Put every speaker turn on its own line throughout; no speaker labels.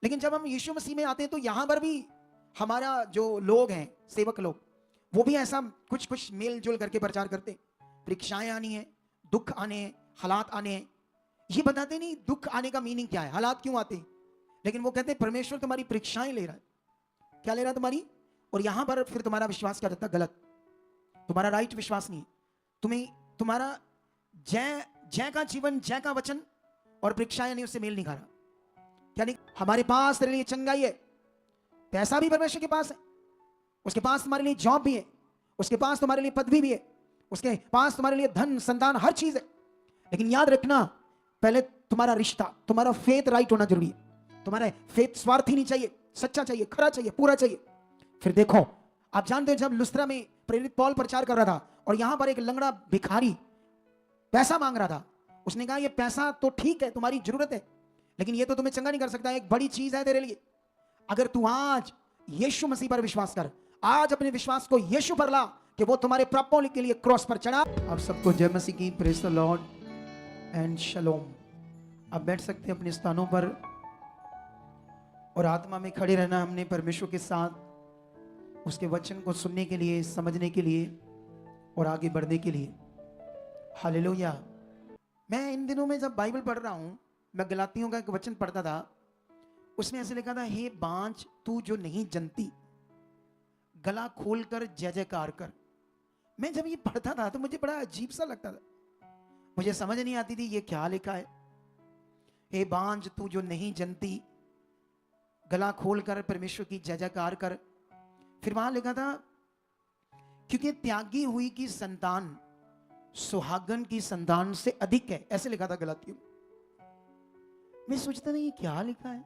लेकिन जब हम यीशु मसीह में आते हैं तो यहां पर भी हमारा जो लोग हैं, सेवक लोग, वो भी ऐसा कुछ कुछ मेल जोल करके प्रचार करते हैं। परीक्षाएं आनी है, दुख आने हैं, हालात आने हैं। ये बताते नहीं दुख आने का मीनिंग क्या है, हालात क्यों आते हैं, लेकिन वो कहते हैं परमेश्वर तुम्हारी परीक्षाएं ले रहा है। क्या ले रहा है तुम्हारी? और यहां पर फिर तुम्हारा विश्वास क्या रहता है? गलत। तुम्हारा राइट विश्वास नहीं है। तुम्हें तुम्हारा जय जय का जीवन, जय का वचन और परीक्षाएं नहीं, उससे मेल नहीं खा रहा। क्या नहीं? हमारे पास तेरे लिए चंगाई है, पैसा भी परमेश्वर के पास है, उसके पास तुम्हारे लिए जॉब भी है, उसके पास तुम्हारे लिए पदवी भी है, उसके पास तुम्हारे लिए धन संतान हर चीज है। लेकिन याद रखना, पहले तुम्हारा रिश्ता, तुम्हारा फेथ राइट होना जरूरी है। तुम्हारा फेथ स्वार्थी नहीं चाहिए, सच्चा चाहिए, खरा चाहिए, पूरा चाहिए। फिर देखो, आप जानते हो जब लुस्त्रा में प्रेरित पौल प्रचार कर रहा था और यहां पर एक लंगड़ा भिखारी पैसा मांग रहा था, उसने कहा ये पैसा तो ठीक है, तुम्हारी जरूरत है, लेकिन ये तो तुम्हें चंगा नहीं कर सकता। एक बड़ी चीज है तेरे लिए, अगर तू आज यीशु मसीह पर विश्वास कर, आज अपने विश्वास को यीशु पर ला कि वो तुम्हारे पापों के लिए क्रॉस पर चढ़ा। आप सबको जय मसीह की, प्रेज द लॉर्ड एंड शलोम। आप बैठ सकते हैं अपने स्थानों पर और आत्मा में खड़े रहना हमने परमेश्वर के साथ, उसके वचन को सुनने के लिए, समझने के लिए और आगे बढ़ने के लिए। हालेलुया। मैं इन दिनों में जब बाइबल पढ़ रहा हूं, मैं गलातियों का एक वचन पढ़ता था, उसमें ऐसे लिखा था, हे बांझ तू जो नहीं जनती, गला खोलकर जय जयकार कर। मैं जब ये पढ़ता था तो मुझे बड़ा अजीब सा लगता था, मुझे समझ नहीं आती थी ये क्या लिखा है। हे बांझ तू जो नहीं जनती, गला खोलकर परमेश्वर की जय जयकार कर। फिर वहां लिखा था, क्योंकि त्यागी हुई की संतान सुहागन की संतान से अधिक है, ऐसे लिखा था गलातियों। मैं सोचता नहीं ये क्या लिखा है,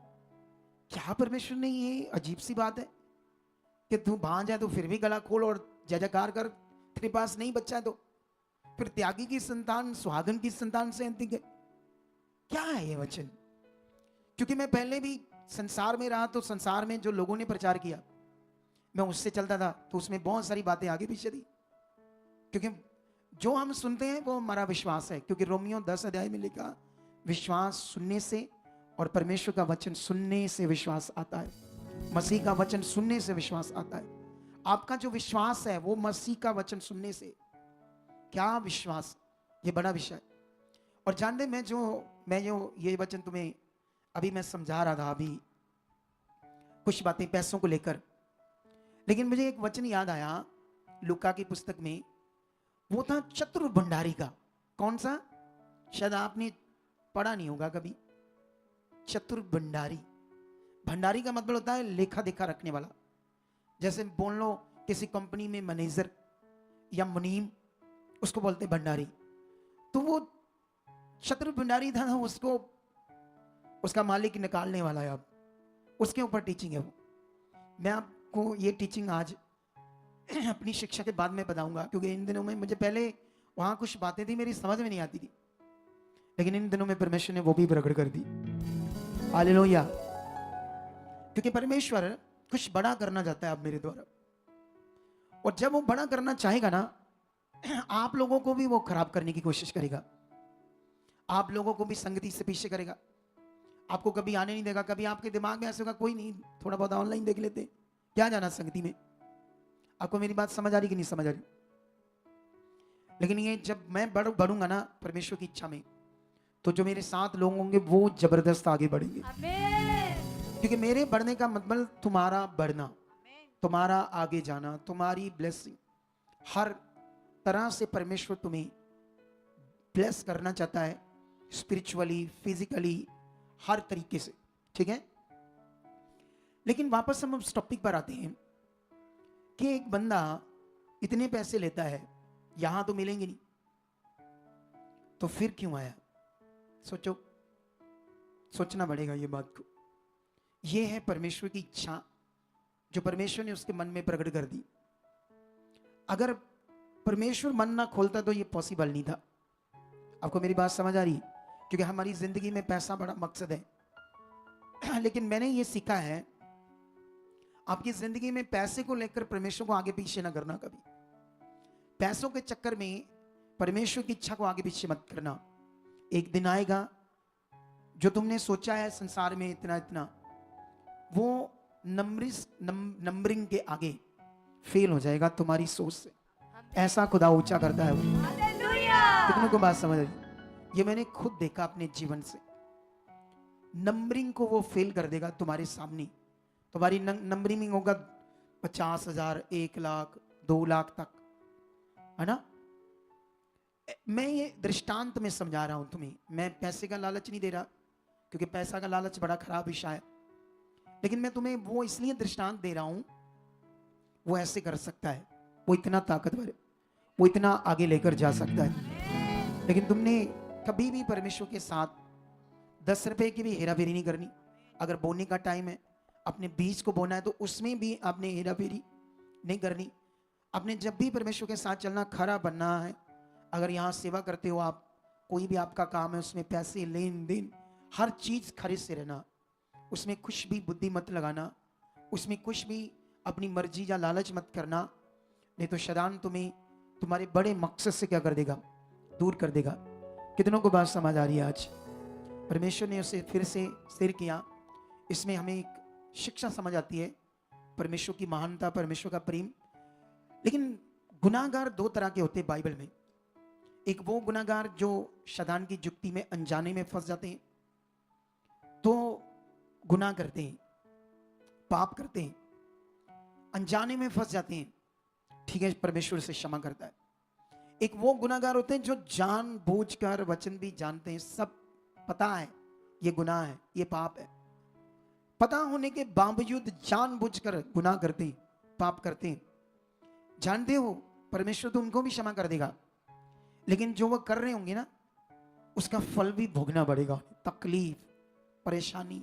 क्या परमेश्वर ने, ये अजीब सी बात है कि तू बांझ है तो फिर भी गला खोल और जय जयकार कर, तेरे पास नहीं बच्चा है तो। फिर त्यागी की संतान सुहागन की संतान से अधिक है, क्या है ये वचन? क्योंकि मैं पहले भी संसार में रहा, तो संसार में जो लोगों ने प्रचार किया मैं उससे चलता था, तो उसमें बहुत सारी बातें आगे पीछे थी। क्योंकि जो हम सुनते हैं वो हमारा विश्वास है, क्योंकि रोमियो 10 अध्याय में लिखा, विश्वास सुनने से और परमेश्वर का वचन सुनने से विश्वास आता है। मसीह का वचन सुनने से विश्वास आता है। आपका जो विश्वास है वो मसीह का वचन सुनने से, क्या विश्वास, ये बड़ा विषय। और जानते, मैं जो ये वचन तुम्हें अभी मैं समझा रहा था, अभी कुछ बातें पैसों को लेकर, लेकिन मुझे एक वचन याद आया लूका की पुस्तक में, वो था चतुर भंडारी का। कौन सा? शायद आपने पढ़ा नहीं होगा कभी। चतुर भंडारी, भंडारी का मतलब होता है लेखा देखा रखने वाला। जैसे बोल लो किसी कंपनी में मैनेजर या मुनीम, उसको बोलते भंडारी। तो वो चतुर भंडारी था, उसको उसका मालिक निकालने वाला है। अब उसके ऊपर टीचिंग है वो। मैं आपको ये टीचिंग आज अपनी शिक्षा के बाद में बताऊंगा, क्योंकि इन दिनों में मुझे पहले वहां कुछ बातें थी मेरी समझ में नहीं आती थी, लेकिन इन दिनों में परमेश्वर ने वो भी प्रकट कर दी। हालेलुया। क्योंकि परमेश्वर कुछ बड़ा करना चाहता है अब मेरे द्वारा, और जब वो बड़ा करना चाहेगा ना, आप लोगों को भी वो खराब करने की कोशिश करेगा, आप लोगों को भी संगति से पीछे करेगा, आपको कभी आने नहीं देगा। कभी आपके दिमाग में ऐसे होगा, कोई नहीं थोड़ा बहुत ऑनलाइन देख लेते, क्या जाना संगति में। आपको मेरी बात समझ आ रही कि नहीं समझ आ रही? लेकिन ये जब मैं बढ़ूंगा ना परमेश्वर की इच्छा में, तो जो मेरे साथ लोग होंगे वो जबरदस्त आगे बढ़ेंगे। क्योंकि मेरे बढ़ने का मतलब तुम्हारा बढ़ना, तुम्हारा आगे जाना, तुम्हारी ब्लेसिंग, हर तरह से परमेश्वर तुम्हें ब्लेस करना चाहता है, स्पिरिचुअली, फिजिकली, हर तरीके से, ठीक है। लेकिन वापस हम उस टॉपिक पर आते हैं कि एक बंदा इतने पैसे लेता है, यहां तो मिलेंगे नहीं, तो फिर क्यों आया? सोचो, सोचना पड़ेगा ये बात को। ये है परमेश्वर की इच्छा जो परमेश्वर ने उसके मन में प्रकट कर दी। अगर परमेश्वर मन ना खोलता तो ये पॉसिबल नहीं था। आपको मेरी बात समझ आ रही? क्योंकि हमारी जिंदगी में पैसा बड़ा मकसद है, लेकिन मैंने ये सीखा है, आपकी जिंदगी में पैसे को लेकर परमेश्वर को आगे पीछे ना करना कभी। पैसों के चक्कर में परमेश्वर की इच्छा को आगे पीछे मत करना। एक दिन आएगा जो तुमने सोचा है संसार में इतना इतना, वो नंबरिंग के आगे फेल हो जाएगा तुम्हारी सोच से। ऐसा खुदा ऊंचा करता है वो। कितनों को बात समझ आई? ये मैंने खुद देखा अपने जीवन से। नंबरिंग को वो फेल कर देगा तुम्हारे सामने। तुम्हारी नंबरिंग होगा 50,000, 1,00,000, 2,00,000 तक, है ना। मैं ये दृष्टांत में समझा रहा हूं तुम्हें। मैं पैसे का लालच नहीं दे रहा, क्योंकि पैसा का लालच बड़ा खराब विषय है। लेकिन मैं तुम्हें वो इसलिए दृष्टांत दे रहा हूं, वो ऐसे कर सकता है, वो इतना ताकतवर है, वो इतना आगे लेकर जा सकता है। लेकिन तुमने कभी भी परमेश्वर के साथ 10 रुपए की भी हेरा फेरी नहीं करनी। अगर बोने का टाइम है, अपने बीज को बोना है, तो उसमें भी आपने हेरा फेरी नहीं करनी। आपने जब भी परमेश्वर के साथ चलना, खरा बनना है। अगर यहाँ सेवा करते हो आप, कोई भी आपका काम है, उसमें पैसे लेन देन हर चीज खरीद से रहना, उसमें कुछ भी बुद्धि मत लगाना, उसमें कुछ भी अपनी मर्जी या लालच मत करना। नहीं तो शैतान तुम्हें तुम्हारे बड़े मकसद से क्या कर देगा, दूर कर देगा। कितनों को बात समझ आ रही है? आज परमेश्वर ने उसे फिर से स्थिर किया। इसमें हमें एक शिक्षा समझ आती है, परमेश्वर की महानता, परमेश्वर का प्रेम। लेकिन गुनाहगार दो तरह के होते हैं बाइबल में। एक वो गुनाहगार जो शैतान की जुक्ति में अनजाने में फंस जाते हैं, तो गुनाह करते हैं, पाप करते हैं, अनजाने में फंस जाते हैं, ठीक है, परमेश्वर से क्षमा करता है। एक वो गुनाहगार होते हैं जो जानबूझकर, वचन भी जानते हैं, सब पता है ये गुनाह है, ये पाप है, पता होने के बावजूद जानबूझकर गुनाह करते हैं, पाप करते हैं। जानते हो परमेश्वर तो उनको भी क्षमा कर देगा, लेकिन जो वो कर रहे होंगे ना, उसका फल भी भोगना पड़ेगा। तकलीफ, परेशानी,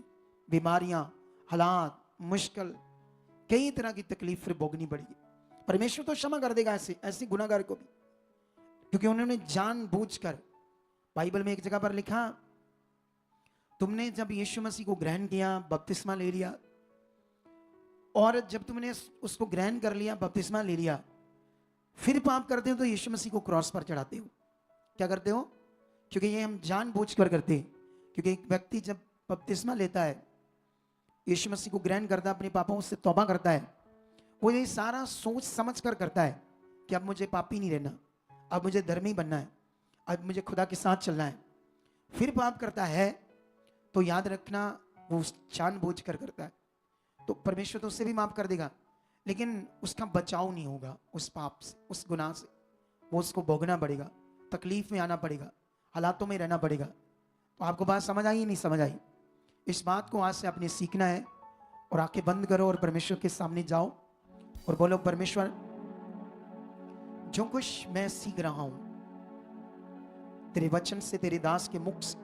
बीमारियां, हालात, मुश्किल, कई तरह की तकलीफ फिर भोगनी पड़ेगी। परमेश्वर तो क्षमा कर देगा ऐसे ऐसे गुनाहगार को भी, क्योंकि उन्होंने जानबूझकर। बाइबल में एक जगह पर लिखा, तुमने जब यीशु मसीह को ग्रहण किया, बपतिस्मा ले लिया, और जब तुमने उसको ग्रहण कर लिया, बपतिस्मा ले लिया, फिर पाप करते हो तो यीशु मसीह को क्रॉस पर चढ़ाते हो। क्या करते हो? क्योंकि ये हम जानबूझकर करते हैं। क्योंकि एक व्यक्ति जब बपतिस्मा लेता है, यीशु मसीह को ग्रहण करता है, अपने पापों से तौबा करता है, वो ये सारा सोच समझ कर करता है कि अब मुझे पापी नहीं रहना, अब मुझे धर्मी बनना है, अब मुझे खुदा के साथ चलना है। फिर पाप करता है तो याद रखना, वो जानबूझ कर करता है, तो परमेश्वर तो उससे भी माफ कर देगा, लेकिन उसका बचाव नहीं होगा उस पाप से, उस गुनाह से। वो उसको भोगना पड़ेगा, तकलीफ में आना पड़ेगा, हालातों में रहना पड़ेगा। तो आपको बात समझ आई नहीं समझ आई? इस बात को आज से आपने सीखना है। और आंखें बंद करो और परमेश्वर के सामने जाओ और बोलो, परमेश्वर जो कुछ मैं सीख रहा हूं तेरे वचन से, तेरे दास के मुख से,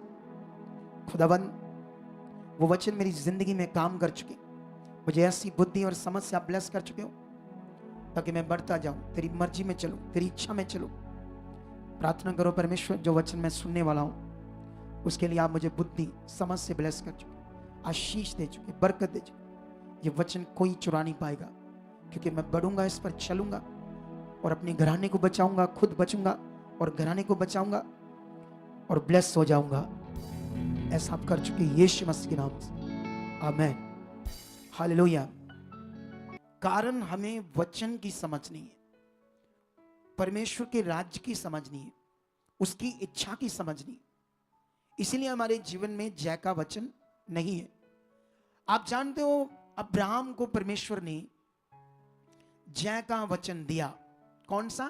खुदाबंद वो वचन मेरी जिंदगी में काम कर चुके, मुझे ऐसी बुद्धि और समझ से आप ब्लेस कर चुके हो ताकि मैं बढ़ता जाऊं, तेरी मर्जी में चलूं, तेरी इच्छा में चलूं। प्रार्थना करो, परमेश्वर जो वचन मैं सुनने वाला हूं उसके लिए आप मुझे बुद्धि समझ से ब्लेस कर चुके, आशीष दे चुके, बरकत दे चुके। ये वचन कोई चुरा नहीं पाएगा, क्योंकि मैं बढ़ूंगा, इस पर चलूंगा और अपने घराने को बचाऊंगा, खुद बचूंगा और घराने को बचाऊंगा और ब्लेस हो जाऊंगा। ऐसा आप कर चुके यीशु मसीह के नाम से, आमीन, हालेलुया। कारण हमें वचन की समझ नहीं है, परमेश्वर के राज्य की समझ नहीं है, उसकी इच्छा की समझ नहीं, इसीलिए हमारे जीवन में जय का वचन नहीं है। आप जानते हो, अब्राहम को परमेश्वर ने जय का वचन दिया। कौन सा?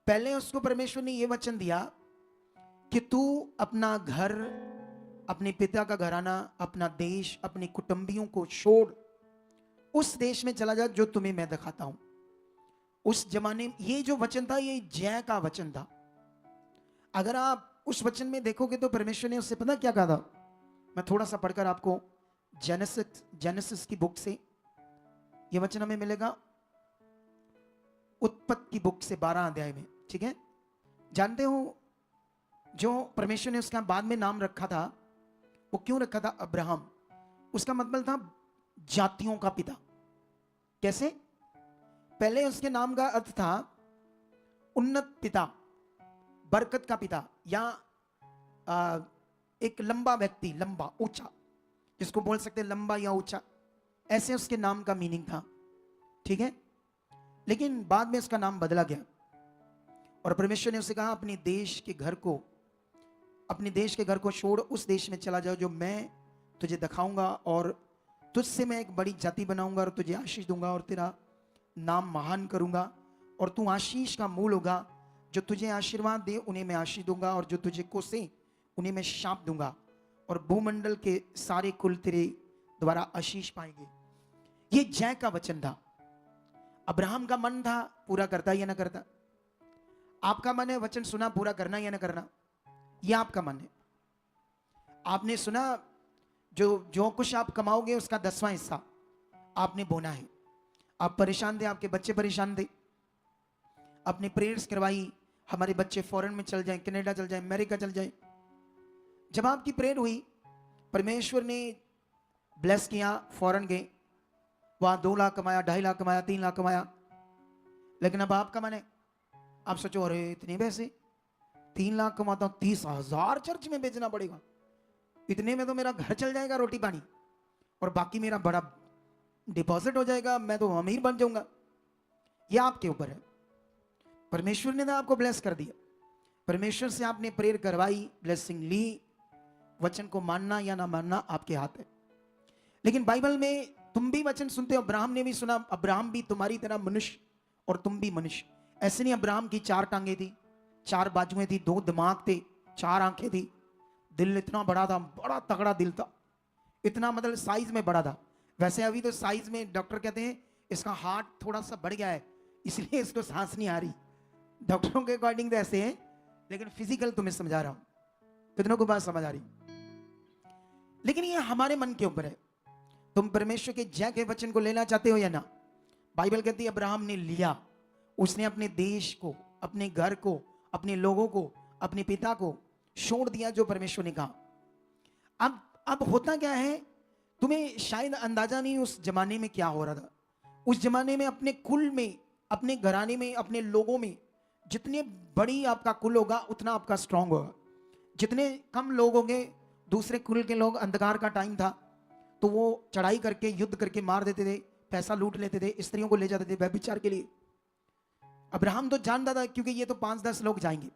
पहले उसको परमेश्वर ने यह वचन दिया कि तू अपना घर, अपने पिता का घराना, अपना देश, अपने कुटुंबियों को छोड़ उस देश में चला जा जो तुम्हें मैं दिखाता हूं। उस जमाने में ये जो वचन था, ये जय का वचन था। अगर आप उस वचन में देखोगे तो परमेश्वर ने उससे पता क्या कहा था? मैं थोड़ा सा पढ़कर आपको, जेनेसिस की बुक से ये वचन हमें मिलेगा, उत्पत्ति की बुक से 12 अध्याय में, ठीक है। जानते हो जो परमेश्वर ने उसका बाद में नाम रखा था, वो क्यों रखा था? अब्राहम। उसका मतलब था जातियों का पिता। कैसे? पहले उसके नाम का अर्थ था उन्नत पिता, बरकत का पिता, या एक लंबा व्यक्ति, लंबा ऊंचा, जिसको बोल सकते हैं लंबा या ऊंचा। ऐसे उसके नाम का मीनिंग था, ठीक है। लेकिन बाद में उसका नाम बदला गया और परमेश्वर ने उसे कहा अपने देश के घर को, अपने देश के घर को छोड़ उस देश में चला जाओ जो मैं तुझे दिखाऊंगा, और तुझसे मैं एक बड़ी जाति बनाऊंगा और तुझे आशीष दूंगा और तेरा नाम महान करूंगा और तू आशीष का मूल होगा। जो तुझे आशीर्वाद दे उन्हें मैं आशीष दूंगा और जो तुझे कोसे उन्हें मैं शाप दूंगा, और भूमंडल के सारे कुल तेरे द्वारा आशीष पाएंगे। ये जय का वचन था। अब्राहम का मन था पूरा करता या ना करता। आपका मन है वचन सुना पूरा करना या ना करना, ये आपका मन है। आपने सुना जो जो कुछ आप कमाओगे उसका 10वां हिस्सा आपने बोना है। आप परेशान थे, आपके बच्चे परेशान थे, आपने प्रेयर्स करवाई हमारे बच्चे फॉरेन में चल जाएं, कनाडा चल जाएं, अमेरिका चल जाएं। जब आपकी प्रेयर हुई, परमेश्वर ने ब्लेस किया, फॉरेन गए, वहां 2 लाख कमाया, 2.5 लाख कमाया, 3 लाख कमाया। लेकिन अब आपका मन है, आप सोचो अरे इतने पैसे, 3 लाख कमाता हूं, 30,000 चर्च में बेचना पड़ेगा, इतने में तो मेरा घर चल जाएगा रोटी पानी, और बाकी मेरा बड़ा डिपॉजिट हो जाएगा, मैं तो अमीर बन जाऊंगा। यह आपके ऊपर है। परमेश्वर ने तो आपको ब्लेस कर दिया, परमेश्वर से आपने प्रेयर करवाई, ब्लेसिंग ली, वचन को मानना या ना मानना आपके हाथ है। लेकिन बाइबल में तुम भी वचन सुनते हो, अब्राहम ने भी सुना, अब्राहम भी तुम्हारी तरह मनुष्य और तुम भी मनुष्य। ऐसे नहीं अब्राहम की 4 टांगे थी, 4 बाजुएं थी, 2 दिमाग थे, 4 आंखें थी, दिल इतना बड़ा था, बड़ा तगड़ा दिल था, इतना मतलब साइज में बड़ा था। वैसे अभी तो साइज में डॉक्टर कहते हैं इसका हार्ट थोड़ा सा बढ़ गया है इसलिए इसको सांस नहीं आ रही, डॉक्टरों के अकॉर्डिंग तो ऐसे है, लेकिन फिजिकल तुम्हें समझा रहा हूं, कितनों को बात समझ आ रही। लेकिन ये हमारे मन के ऊपर है, तुम परमेश्वर के जय के वचन को लेना चाहते हो या ना। बाइबल कहती है अब्राहम ने लिया, उसने अपने देश को, अपने घर को, अपने लोगों को, अपने पिता को छोड़ दिया जो परमेश्वर ने कहा। अब होता क्या है, तुम्हें शायद अंदाजा नहीं उस जमाने में क्या हो रहा था। उस जमाने में अपने कुल में, अपने घराने में, अपने लोगों में जितने बड़ी आपका कुल होगा उतना आपका स्ट्रांग होगा। जितने कम लोग होंगे, दूसरे कुल के लोग, अंधकार का टाइम था तो वो चढ़ाई करके युद्ध करके मार देते थे, पैसा लूट लेते थे, स्त्रियों को ले जाते थे व्यभिचार के लिए। अब्राहम तो जानता था क्योंकि ये तो 5-10 लोग जाएंगे।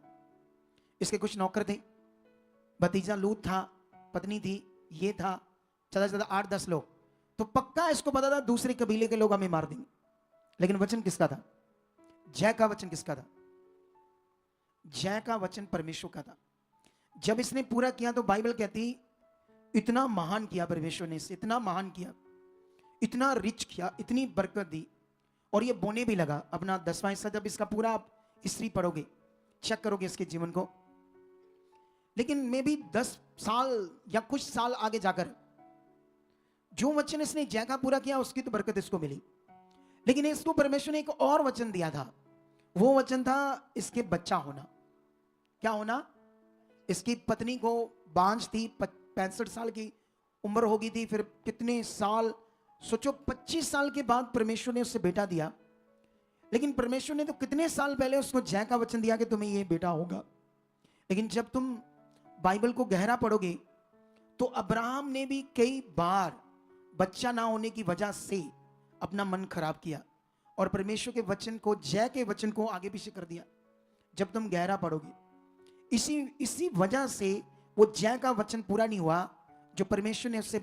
इसके कुछ नौकर थे, भतीजा लूत था, पत्नी थी, ये था, ज्यादा से ज्यादा 8-10 लोग, तो पक्का इसको पता था दूसरे कबीले के लोग हमें मार देंगे। लेकिन वचन किसका था? जय का वचन किसका था? जय का वचन परमेश्वर का था। जब इसने पूरा किया तो बाइबल कहती इतना महान किया परमेश्वर ने, इसे इतना महान किया, इतना रिच किया, इतनी बरकत दी, और ये बोने भी लगा अपना 10वां हिस्सा। जब इसका पूरा आप हिस्ट्री पढ़ोगे, चेक करोगे इसके जीवन को, लेकिन मे भी 10 साल या कुछ साल आगे जाकर जो वचन इसने जय का पूरा किया उसकी तो बरकत इसको मिली। लेकिन इसको परमेश्वर ने एक और वचन दिया था, वो वचन था इसके बच्चा होना। क्या होना? इसकी पत्नी को बांझ थी, 65 साल की उम्र हो गई थी, फिर कितने साल, सोचो 25 साल के बाद परमेश्वर ने उससे बेटा दिया। लेकिन परमेश्वर ने तो कितने साल पहले उसको जय का वचन दिया कि तुम्हें ये बेटा होगा। लेकिन जब तुम बाइबल को गहरा पढ़ोगे तो अब्राहम ने भी कई बार बच्चा ना होने की वजह से अपना मन खराब किया और परमेश्वर के वचन को, जय के वचन को आगे पीछे कर दिया। जब तुम गहरा पढ़ोगे, इसी वजह से वो जय का वचन पूरा नहीं हुआ जो परमेश्वर ने उससे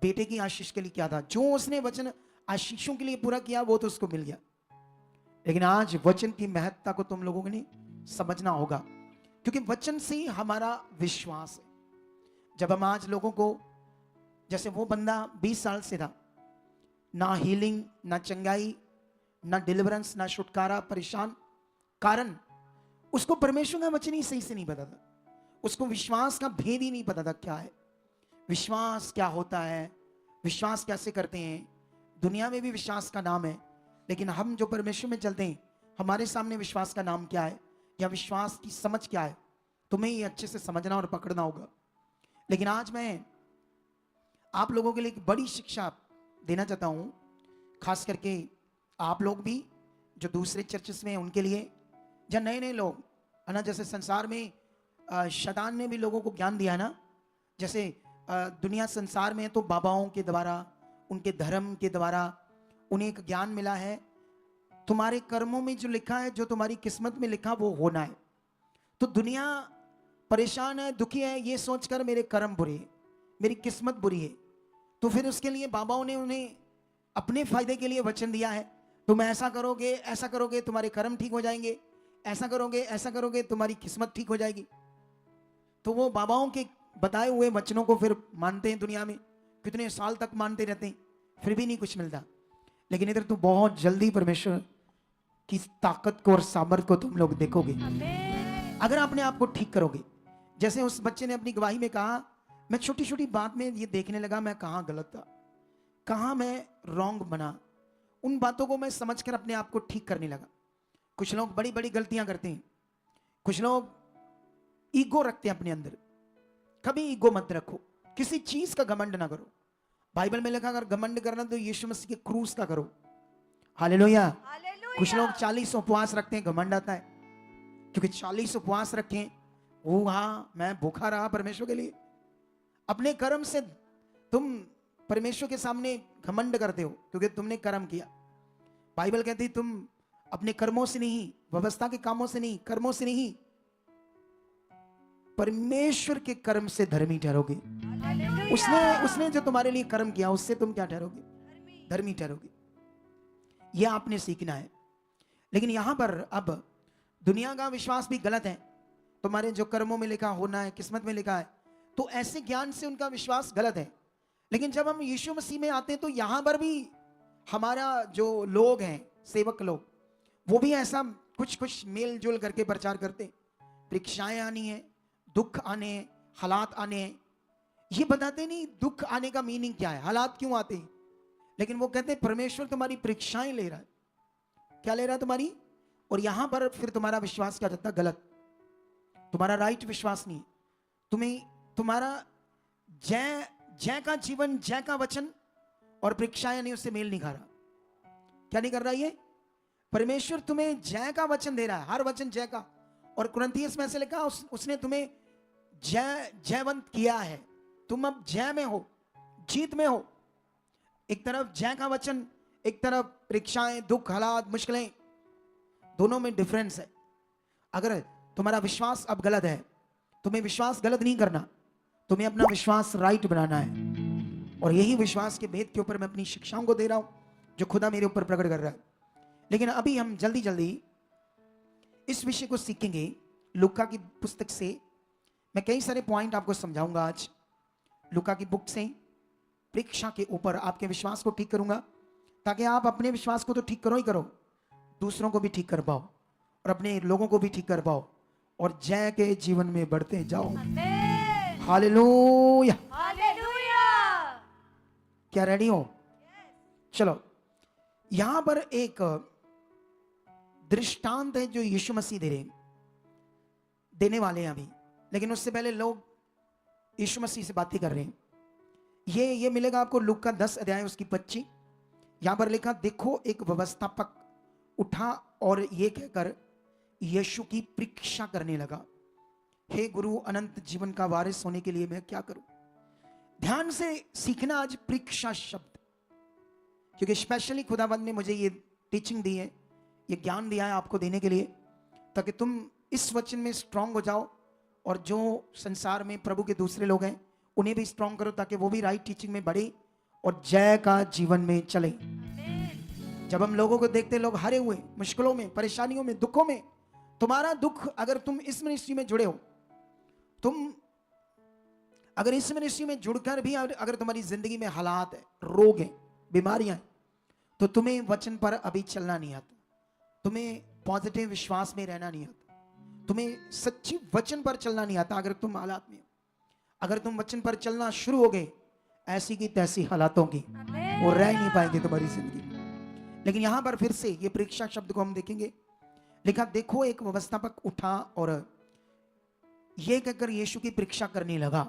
बेटे की आशीष के लिए किया था। जो उसने वचन आशीषों के लिए पूरा किया वो तो उसको मिल गया। लेकिन आज वचन की महत्ता को तुम लोगों ने समझना होगा, क्योंकि वचन से ही हमारा विश्वास है। जब हम आज लोगों को, जैसे वो बंदा 20 साल से था, ना हीलिंग, ना चंगाई, ना डिलीवरेंस, ना छुटकारा, परेशान, कारण उसको परमेश्वर का वचन ही सही से नहीं पता था, उसको विश्वास का भेद ही नहीं पता था क्या है, विश्वास क्या होता है, विश्वास कैसे करते हैं। दुनिया में भी विश्वास का नाम है, लेकिन हम जो परमेश्वर में चलते हैं, हमारे सामने विश्वास का नाम क्या है या विश्वास की समझ क्या है, तुम्हें ये अच्छे से समझना और पकड़ना होगा। लेकिन आज मैं आप लोगों के लिए एक बड़ी शिक्षा देना चाहता हूं, खास करके आप लोग भी जो दूसरे चर्चेस में हैं उनके लिए, या नए नए लोग है ना। जैसे संसार में शैतान ने भी लोगों को ज्ञान दिया है ना, जैसे दुनिया संसार में है तो बाबाओं के द्वारा उनके धर्म के द्वारा उन्हें एक ज्ञान मिला है, तुम्हारे कर्मों में जो लिखा है, जो तुम्हारी किस्मत में लिखा वो होना है। तो दुनिया परेशान है, दुखी है, ये सोचकर मेरे कर्म बुरे हैं, मेरी किस्मत बुरी है। तो फिर उसके लिए बाबाओं ने उन्हें अपने फायदे के लिए वचन दिया है, तुम ऐसा करोगे तुम्हारे कर्म ठीक हो जाएंगे, ऐसा करोगे तुम्हारी किस्मत ठीक हो जाएगी। तो वो बाबाओं के बताए हुए वचनों को फिर मानते हैं, दुनिया में कितने साल तक मानते रहते हैं, फिर भी नहीं कुछ मिलता। लेकिन इधर तो बहुत जल्दी परमेश्वर की ताकत को और सामर्थ को तुम लोग देखोगे अगर अपने आप को ठीक करोगे। जैसे उस बच्चे ने अपनी गवाही में कहा, मैं छोटी छोटी बात में ये देखने लगा मैं कहाँ गलत था, कहाँ मैं रॉन्ग बना, उन बातों को मैं समझकर अपने आप को ठीक करने लगा। कुछ लोग बड़ी बड़ी गलतियां करते हैं, कुछ लोग ईगो रखते हैं अपने अंदर। कभी ईगो मत रखो, किसी चीज का घमंड ना करो। बाइबल में लिखा अगर घमंड करना तो यीशु मसीह के क्रूस का करो। हालेलुया। कुछ लोग 40 उपवास रखते हैं, घमंड आता है क्योंकि 40 उपवास रखें, वो हाँ मैं भूखा रहा परमेश्वर के लिए। अपने कर्म से तुम परमेश्वर के सामने घमंड करते हो क्योंकि तुमने कर्म किया। बाइबल कहती है तुम अपने कर्मों से नहीं, व्यवस्था के कामों से नहीं, कर्मों से नहीं, परमेश्वर के कर्म से धर्मी ठहरोगे। उसने जो तुम्हारे लिए कर्म किया उससे तुम क्या ठहरोगे? धर्मी ठहरोगे। यह आपने सीखना है। लेकिन यहां पर अब दुनिया का विश्वास भी गलत है। तुम्हारे जो कर्मों में लिखा होना है, किस्मत में लिखा है, तो ऐसे ज्ञान से उनका विश्वास गलत है। लेकिन जब हम यीशु मसीह में आते हैं तो यहां पर भी हमारा जो लोग हैं, सेवक लोग, वो भी ऐसा कुछ मेल जोल करके प्रचार करते। परीक्षाएं आनी है, दुख आने, हालात आने, ये बताते नहीं दुख आने का मीनिंग क्या है, हालात क्यों आते हैं। लेकिन वो कहते हैं परमेश्वर तुम्हारी परीक्षाएं ले रहा है। क्या ले रहा है? तुम्हारी। और यहां पर फिर तुम्हारा विश्वास क्या जाता है? गलत। तुम्हारा राइट विश्वास नहीं। तुम्हें तुम्हारा जय का जीवन, जय का वचन और परीक्षाएं नहीं, उससे मेल नहीं खा रहा। क्या नहीं कर रहा? ये परमेश्वर तुम्हें जय का वचन दे रहा है, हर वचन जय का। और कुरिन्थियस में ऐसे लिखा उसने तुम्हें जयवंत किया है, तुम अब जय में हो, जीत में हो। एक तरफ जय का वचन, एक तरफ परीक्षाएं, दुख, हालात, मुश्किलें, दोनों में डिफरेंस है। अगर तुम्हारा विश्वास अब गलत है, तुम्हें विश्वास गलत नहीं करना, तुम्हें अपना विश्वास राइट बनाना है। और यही विश्वास के भेद के ऊपर मैं अपनी शिक्षाओं को दे रहा हूं जो खुदा मेरे ऊपर प्रकट कर रहा है। लेकिन अभी हम जल्दी जल्दी इस विषय को सीखेंगे। लूका की पुस्तक से मैं कई सारे पॉइंट आपको समझाऊंगा आज। लूका की बुक से परीक्षा के ऊपर आपके विश्वास को ठीक करूंगा, ताकि आप अपने विश्वास को तो ठीक करो ही करो, दूसरों को भी ठीक कर पाओ और अपने लोगों को भी ठीक कर पाओ और जय के जीवन में बढ़ते जाओ। हालेलुया। क्या रेडी हो? चलो, यहां पर एक दृष्टांत है जो यीशु मसीह देने वाले हैं अभी। लेकिन उससे पहले लोग यीशु मसीह से बातें कर रहे हैं। ये मिलेगा आपको लूका 10 अध्याय उसकी 25। यहां पर लिखा, देखो एक व्यवस्थापक उठा और ये कहकर यीशु की परीक्षा करने लगा, हे गुरु, अनंत जीवन का वारिस होने के लिए मैं क्या करूं? ध्यान से सीखना आज परीक्षा शब्द, क्योंकि स्पेशली खुदाबंद ने मुझे ये टीचिंग दी है, ये ज्ञान दिया है आपको देने के लिए, ताकि तुम इस वचन में स्ट्रांग हो जाओ और जो संसार में प्रभु के दूसरे लोग हैं उन्हें भी स्ट्रांग करो, ताकि वो भी राइट टीचिंग में बढ़े और जय का जीवन में चले। जब हम लोगों को देखते, लोग हारे हुए, मुश्किलों में, परेशानियों में, दुखों में, तुम्हारा दुख, अगर तुम इस मिनिस्ट्री में जुड़े हो, तुम अगर इस मिनिस्ट्री में जुड़कर भी अगर तुम्हारी जिंदगी में हालात है, रोग है, बीमारियां हैं, तो तुम्हें वचन पर अभी चलना नहीं आता, तुम्हें पॉजिटिव विश्वास में रहना नहीं आता, तुम्हें सच्ची वचन पर चलना नहीं आता। अगर तुम हालात में, अगर तुम वचन पर चलना शुरू हो गए, ऐसी की तैसी हालातों की वो रह नहीं पाएंगे तुम्हारी जिंदगी में। लेकिन यहां पर फिर से ये परीक्षा शब्द को हम देखेंगे। लिखा, देखो एक व्यवस्थापक उठा और ये कहकर यीशु की परीक्षा करने लगा।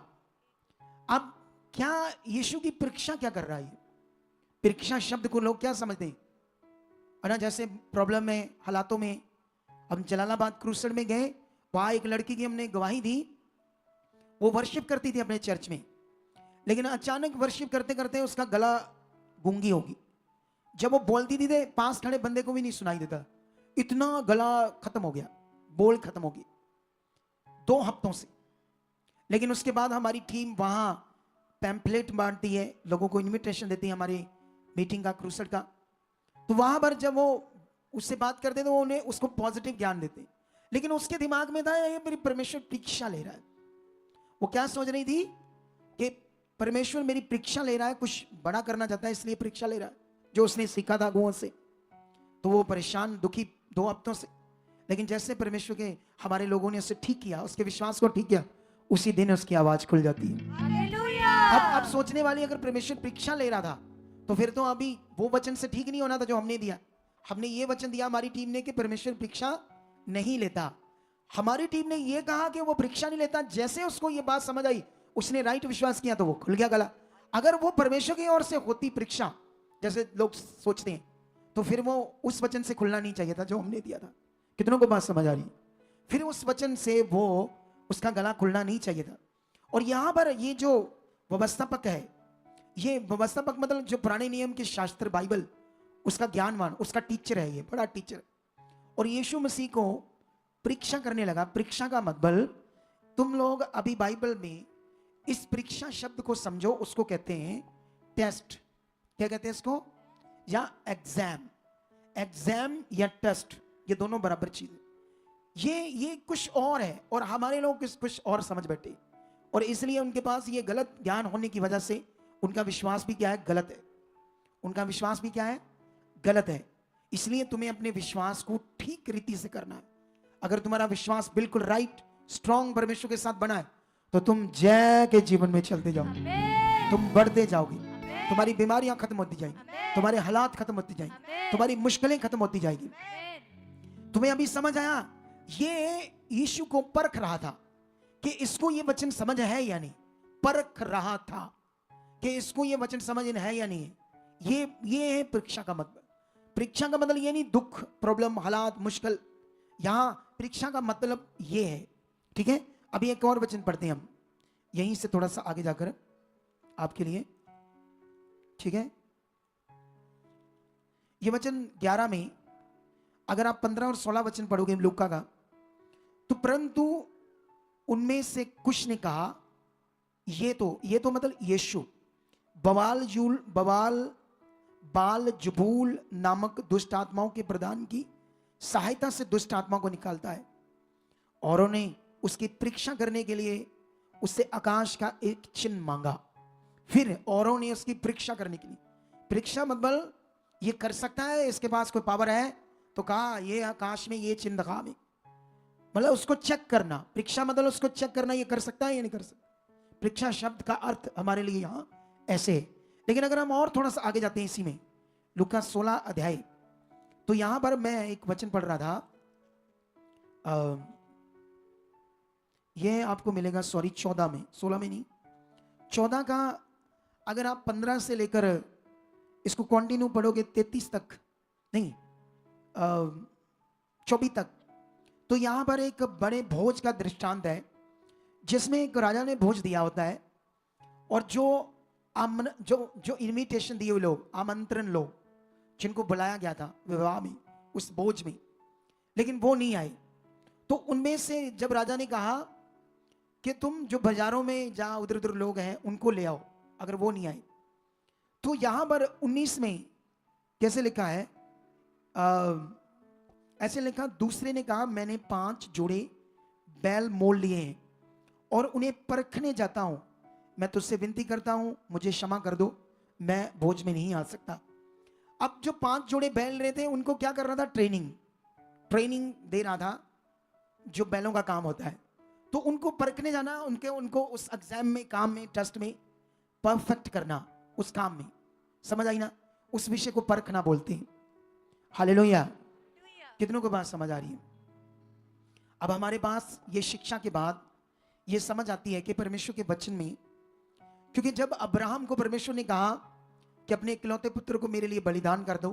अब क्या यीशु की परीक्षा क्या कर रहा है? परीक्षा शब्द को लोग क्या समझते हैं? ना जैसे प्रॉब्लम में, हालातों में, हम जलालाबाद क्रूसेड में गए, वहां एक लड़की की हमने गवाही दी। वो वर्शिप करती थी अपने चर्च में, लेकिन अचानक वर्शिप करते करते उसका गला गूंगी होगी। जब वो बोलती थी तो पास खड़े बंदे को भी नहीं सुनाई देता, इतना गला खत्म हो गया, बोल खत्म हो गई 2 हफ्तों से। लेकिन उसके बाद हमारी टीम वहां पैम्पलेट बांटती है, लोगों को इनविटेशन देती है हमारी मीटिंग का, क्रूसेड का। तो वहां पर जब वो उससे बात करते तो वो उन्हें उसको पॉजिटिव ज्ञान देते, लेकिन उसके दिमाग में था ये मेरी परमेश्वर परीक्षा ले रहा है। वो क्या सोच रही थी कि परमेश्वर मेरी परीक्षा ले रहा है, कुछ बड़ा करना चाहता है इसलिए परीक्षा ले रहा है, जो उसने सीखा था अगुओं से। तो वो परेशान दुखी 2 हफ्तों से। लेकिन जैसे परमेश्वर के हमारे लोगों ने उसे ठीक किया, उसके विश्वास को ठीक किया, उसी दिन उसकी आवाज खुल जाती है। अब सोचने वाली, अगर परमेश्वर परीक्षा ले रहा था तो फिर तो अभी वो वचन से ठीक नहीं होना था जो हमने दिया। हमने ये वचन दिया हमारी टीम ने कि परमेश्वर परीक्षा नहीं लेता। हमारी टीम ने ये कहा कि वो परीक्षा नहीं लेता। जैसे उसको ये बात समझ आई, उसने राइट विश्वास किया तो वो खुल गया गला। अगर वो परमेश्वर की ओर से होती परीक्षा जैसे लोग सोचते हैं, तो फिर वो उस वचन से खुलना नहीं चाहिए था जो हमने दिया था। कितनों को बात समझ आ रही है? फिर उस वचन से वो उसका गला खुलना नहीं चाहिए था। और यहां पर ये जो व्यवस्थापक है, ये व्यवस्थापक मतलब जो पुराने नियम के शास्त्र बाइबल उसका ज्ञानवान, उसका टीचर है, ये बड़ा टीचर। और यीशु मसीह को परीक्षा करने लगा। परीक्षा का मतलब, तुम लोग अभी बाइबल में इस परीक्षा शब्द को समझो, उसको कहते हैं टेस्ट। क्या कहते हैं इसको? या एग्जाम। एग्जाम या टेस्ट, ये दोनों बराबर चीज है। ये कुछ और है और हमारे लोग कुछ और समझ बैठे, और इसलिए उनके पास ये गलत ज्ञान होने की वजह से उनका विश्वास भी क्या है? गलत है। उनका विश्वास भी क्या है? गलत है। इसलिए तुम्हें अपने विश्वास को ठीक रीति से करना है। अगर तुम्हारा विश्वास बिल्कुल राइट स्ट्रॉन्ग परमेश्वर के साथ बना है तो तुम जय के जीवन में चलते जाओगे, तुम बढ़ते जाओगे, तुम्हारी बीमारियां खत्म होती जाएंगी, तुम्हारे हालात खत्म होती जाएंगी, तुम्हारी मुश्किलें खत्म होती जाएगी। तुम्हें अभी समझ आया? ये यीशु को परख रहा था कि इसको ये वचन समझ है या नहीं। परख रहा था कि इसको ये वचन समझ है या नहीं है। ये है परीक्षा का मतलब। परीक्षा का मतलब ये नहीं दुख, प्रॉब्लम, हालात, मुश्किल। यहां परीक्षा का मतलब ये है। ठीक है, अभी एक और वचन पढ़ते हैं हम यहीं से थोड़ा सा आगे जाकर आपके लिए। ठीक है, ये वचन 11 में अगर आप 15 और 16 वचन पढ़ोगे लूका का, तो परंतु उनमें से कुछ ने कहा, ये तो मतलब यीशु बाल जबूल नामक दुष्ट आत्माओं के प्रधान की सहायता से दुष्ट आत्मा को निकालता है। औरों ने उसकी परीक्षा करने के लिए उससे आकाश का एक चिन्ह मांगा। फिर औरों ने उसकी परीक्षा करने के लिए, परीक्षा मतलब ये कर सकता है, इसके पास कोई पावर है, तो कहा ये आकाश में ये चिन्ह दिखा में, मतलब उसको चेक करना। परीक्षा मतलब उसको चेक करना, ये कर सकता है या नहीं कर सकता। परीक्षा शब्द का अर्थ हमारे लिए यहां ऐसे है। लेकिन अगर हम और थोड़ा सा आगे जाते हैं इसी में, लूका 16 अध्याय, तो यहां पर मैं एक वचन पढ़ रहा था, ये आपको मिलेगा 14 में, 16 में नहीं, 14 का अगर आप 15 से लेकर इसको कंटिन्यू पढ़ोगे 33 तक, नहीं 24 तक, तो यहां पर एक बड़े भोज का दृष्टांत है जिसमें एक राजा ने भोज दिया होता है, और जो इनविटेशन दिए हुए लोग, आमंत्रण लोग जिनको बुलाया गया था विवाह में, उस भोज में, लेकिन वो नहीं आए। तो उनमें से जब राजा ने कहा कि तुम जो बाजारों में जहां उधर उधर लोग हैं उनको ले आओ, अगर वो नहीं आए, तो यहां पर 19 में कैसे लिखा है, ऐसे लिखा, दूसरे ने कहा मैंने 5 जोड़े बैल मोल लिए हैं और उन्हें परखने जाता हूं, मैं तुझसे विनती करता हूं मुझे क्षमा कर दो, मैं भोज में नहीं आ सकता। अब जो 5 जोड़े बैल रहे थे उनको क्या कर रहा था? ट्रेनिंग दे रहा था, जो बैलों का काम होता है। तो उनको परखने जाना, उनको उस एग्जाम में, काम में, टेस्ट में परफेक्ट करना, उस काम में, समझ आई ना? उस विषय को परखना बोलते हैं। हालेलुया। कितनों को बात समझ आ रही है? अब हमारे पास ये शिक्षा के बाद ये समझ आती है कि परमेश्वर के वचन में, क्योंकि जब अब्राहम को परमेश्वर ने कहा कि अपने इकलौते पुत्र को मेरे लिए बलिदान कर दो,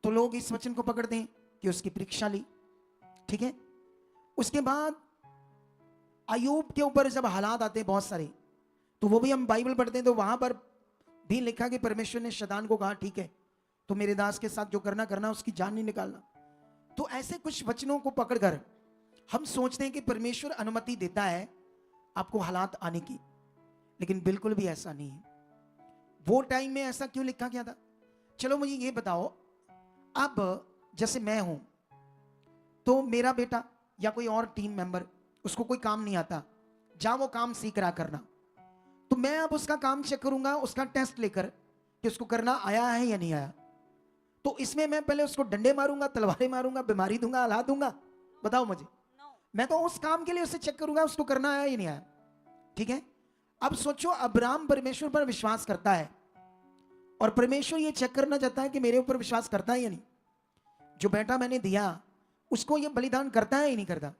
तो लोग इस वचन को पकड़ते हैं कि उसकी परीक्षा ली। ठीक है, उसके बाद अय्यूब के ऊपर जब हालात आते हैं बहुत सारे, तो वो भी हम बाइबल पढ़ते हैं, तो वहां पर भी लिखा कि परमेश्वर ने शैतान को कहा ठीक है, तो मेरे दास के साथ जो करना करना, उसकी जान नहीं निकालना। तो ऐसे कुछ वचनों को पकड़कर हम सोचते हैं कि परमेश्वर अनुमति देता है आपको हालात आने की, लेकिन बिल्कुल भी ऐसा नहीं है। वो टाइम में ऐसा क्यों लिखा गया था? चलो मुझे ये बताओ, अब जैसे मैं हूं, तो मेरा बेटा या कोई और टीम मेंबर, उसको कोई काम नहीं आता, जा वो काम सीख रहा करना, तो मैं अब उसका काम चेक करूंगा उसका टेस्ट लेकर कि उसको करना आया है या नहीं आया। तो इसमें मैं पहले उसको डंडे मारूंगा, तलवारें मारूंगा, बीमारी दूंगा, हला दूंगा? बताओ मुझे। मैं तो उस काम के लिए उसे चेक करूंगा उसको करना आया या नहीं आया। ठीक है, अब सोचो अब्राहम परमेश्वर पर विश्वास करता है और परमेश्वर ये चेक करना चाहता है कि मेरे ऊपर विश्वास करता है या नहीं। जो बेटा मैंने दिया उसको ये बलिदान करता है या नहीं करता।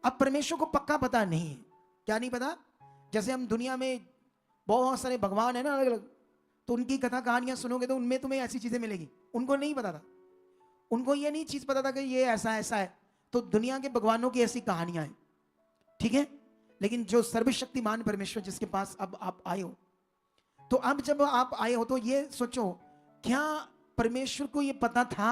अब परमेश्वर को पक्का पता नहीं है। क्या नहीं पता? जैसे हम दुनिया में बहुत सारे भगवान है ना अलग अलग, तो उनकी कथा कहानियां सुनोगे तो उनमें तुम्हें ऐसी चीजें मिलेगी। उनको नहीं पता था, उनको ये नहीं चीज पता था कि ये ऐसा ऐसा है। तो दुनिया के भगवानों की ऐसी कहानियां हैं, ठीक है। लेकिन जो सर्वशक्तिमान परमेश्वर जिसके पास अब आप आए हो, तो अब जब आप आए हो तो ये सोचो, क्या परमेश्वर को ये पता था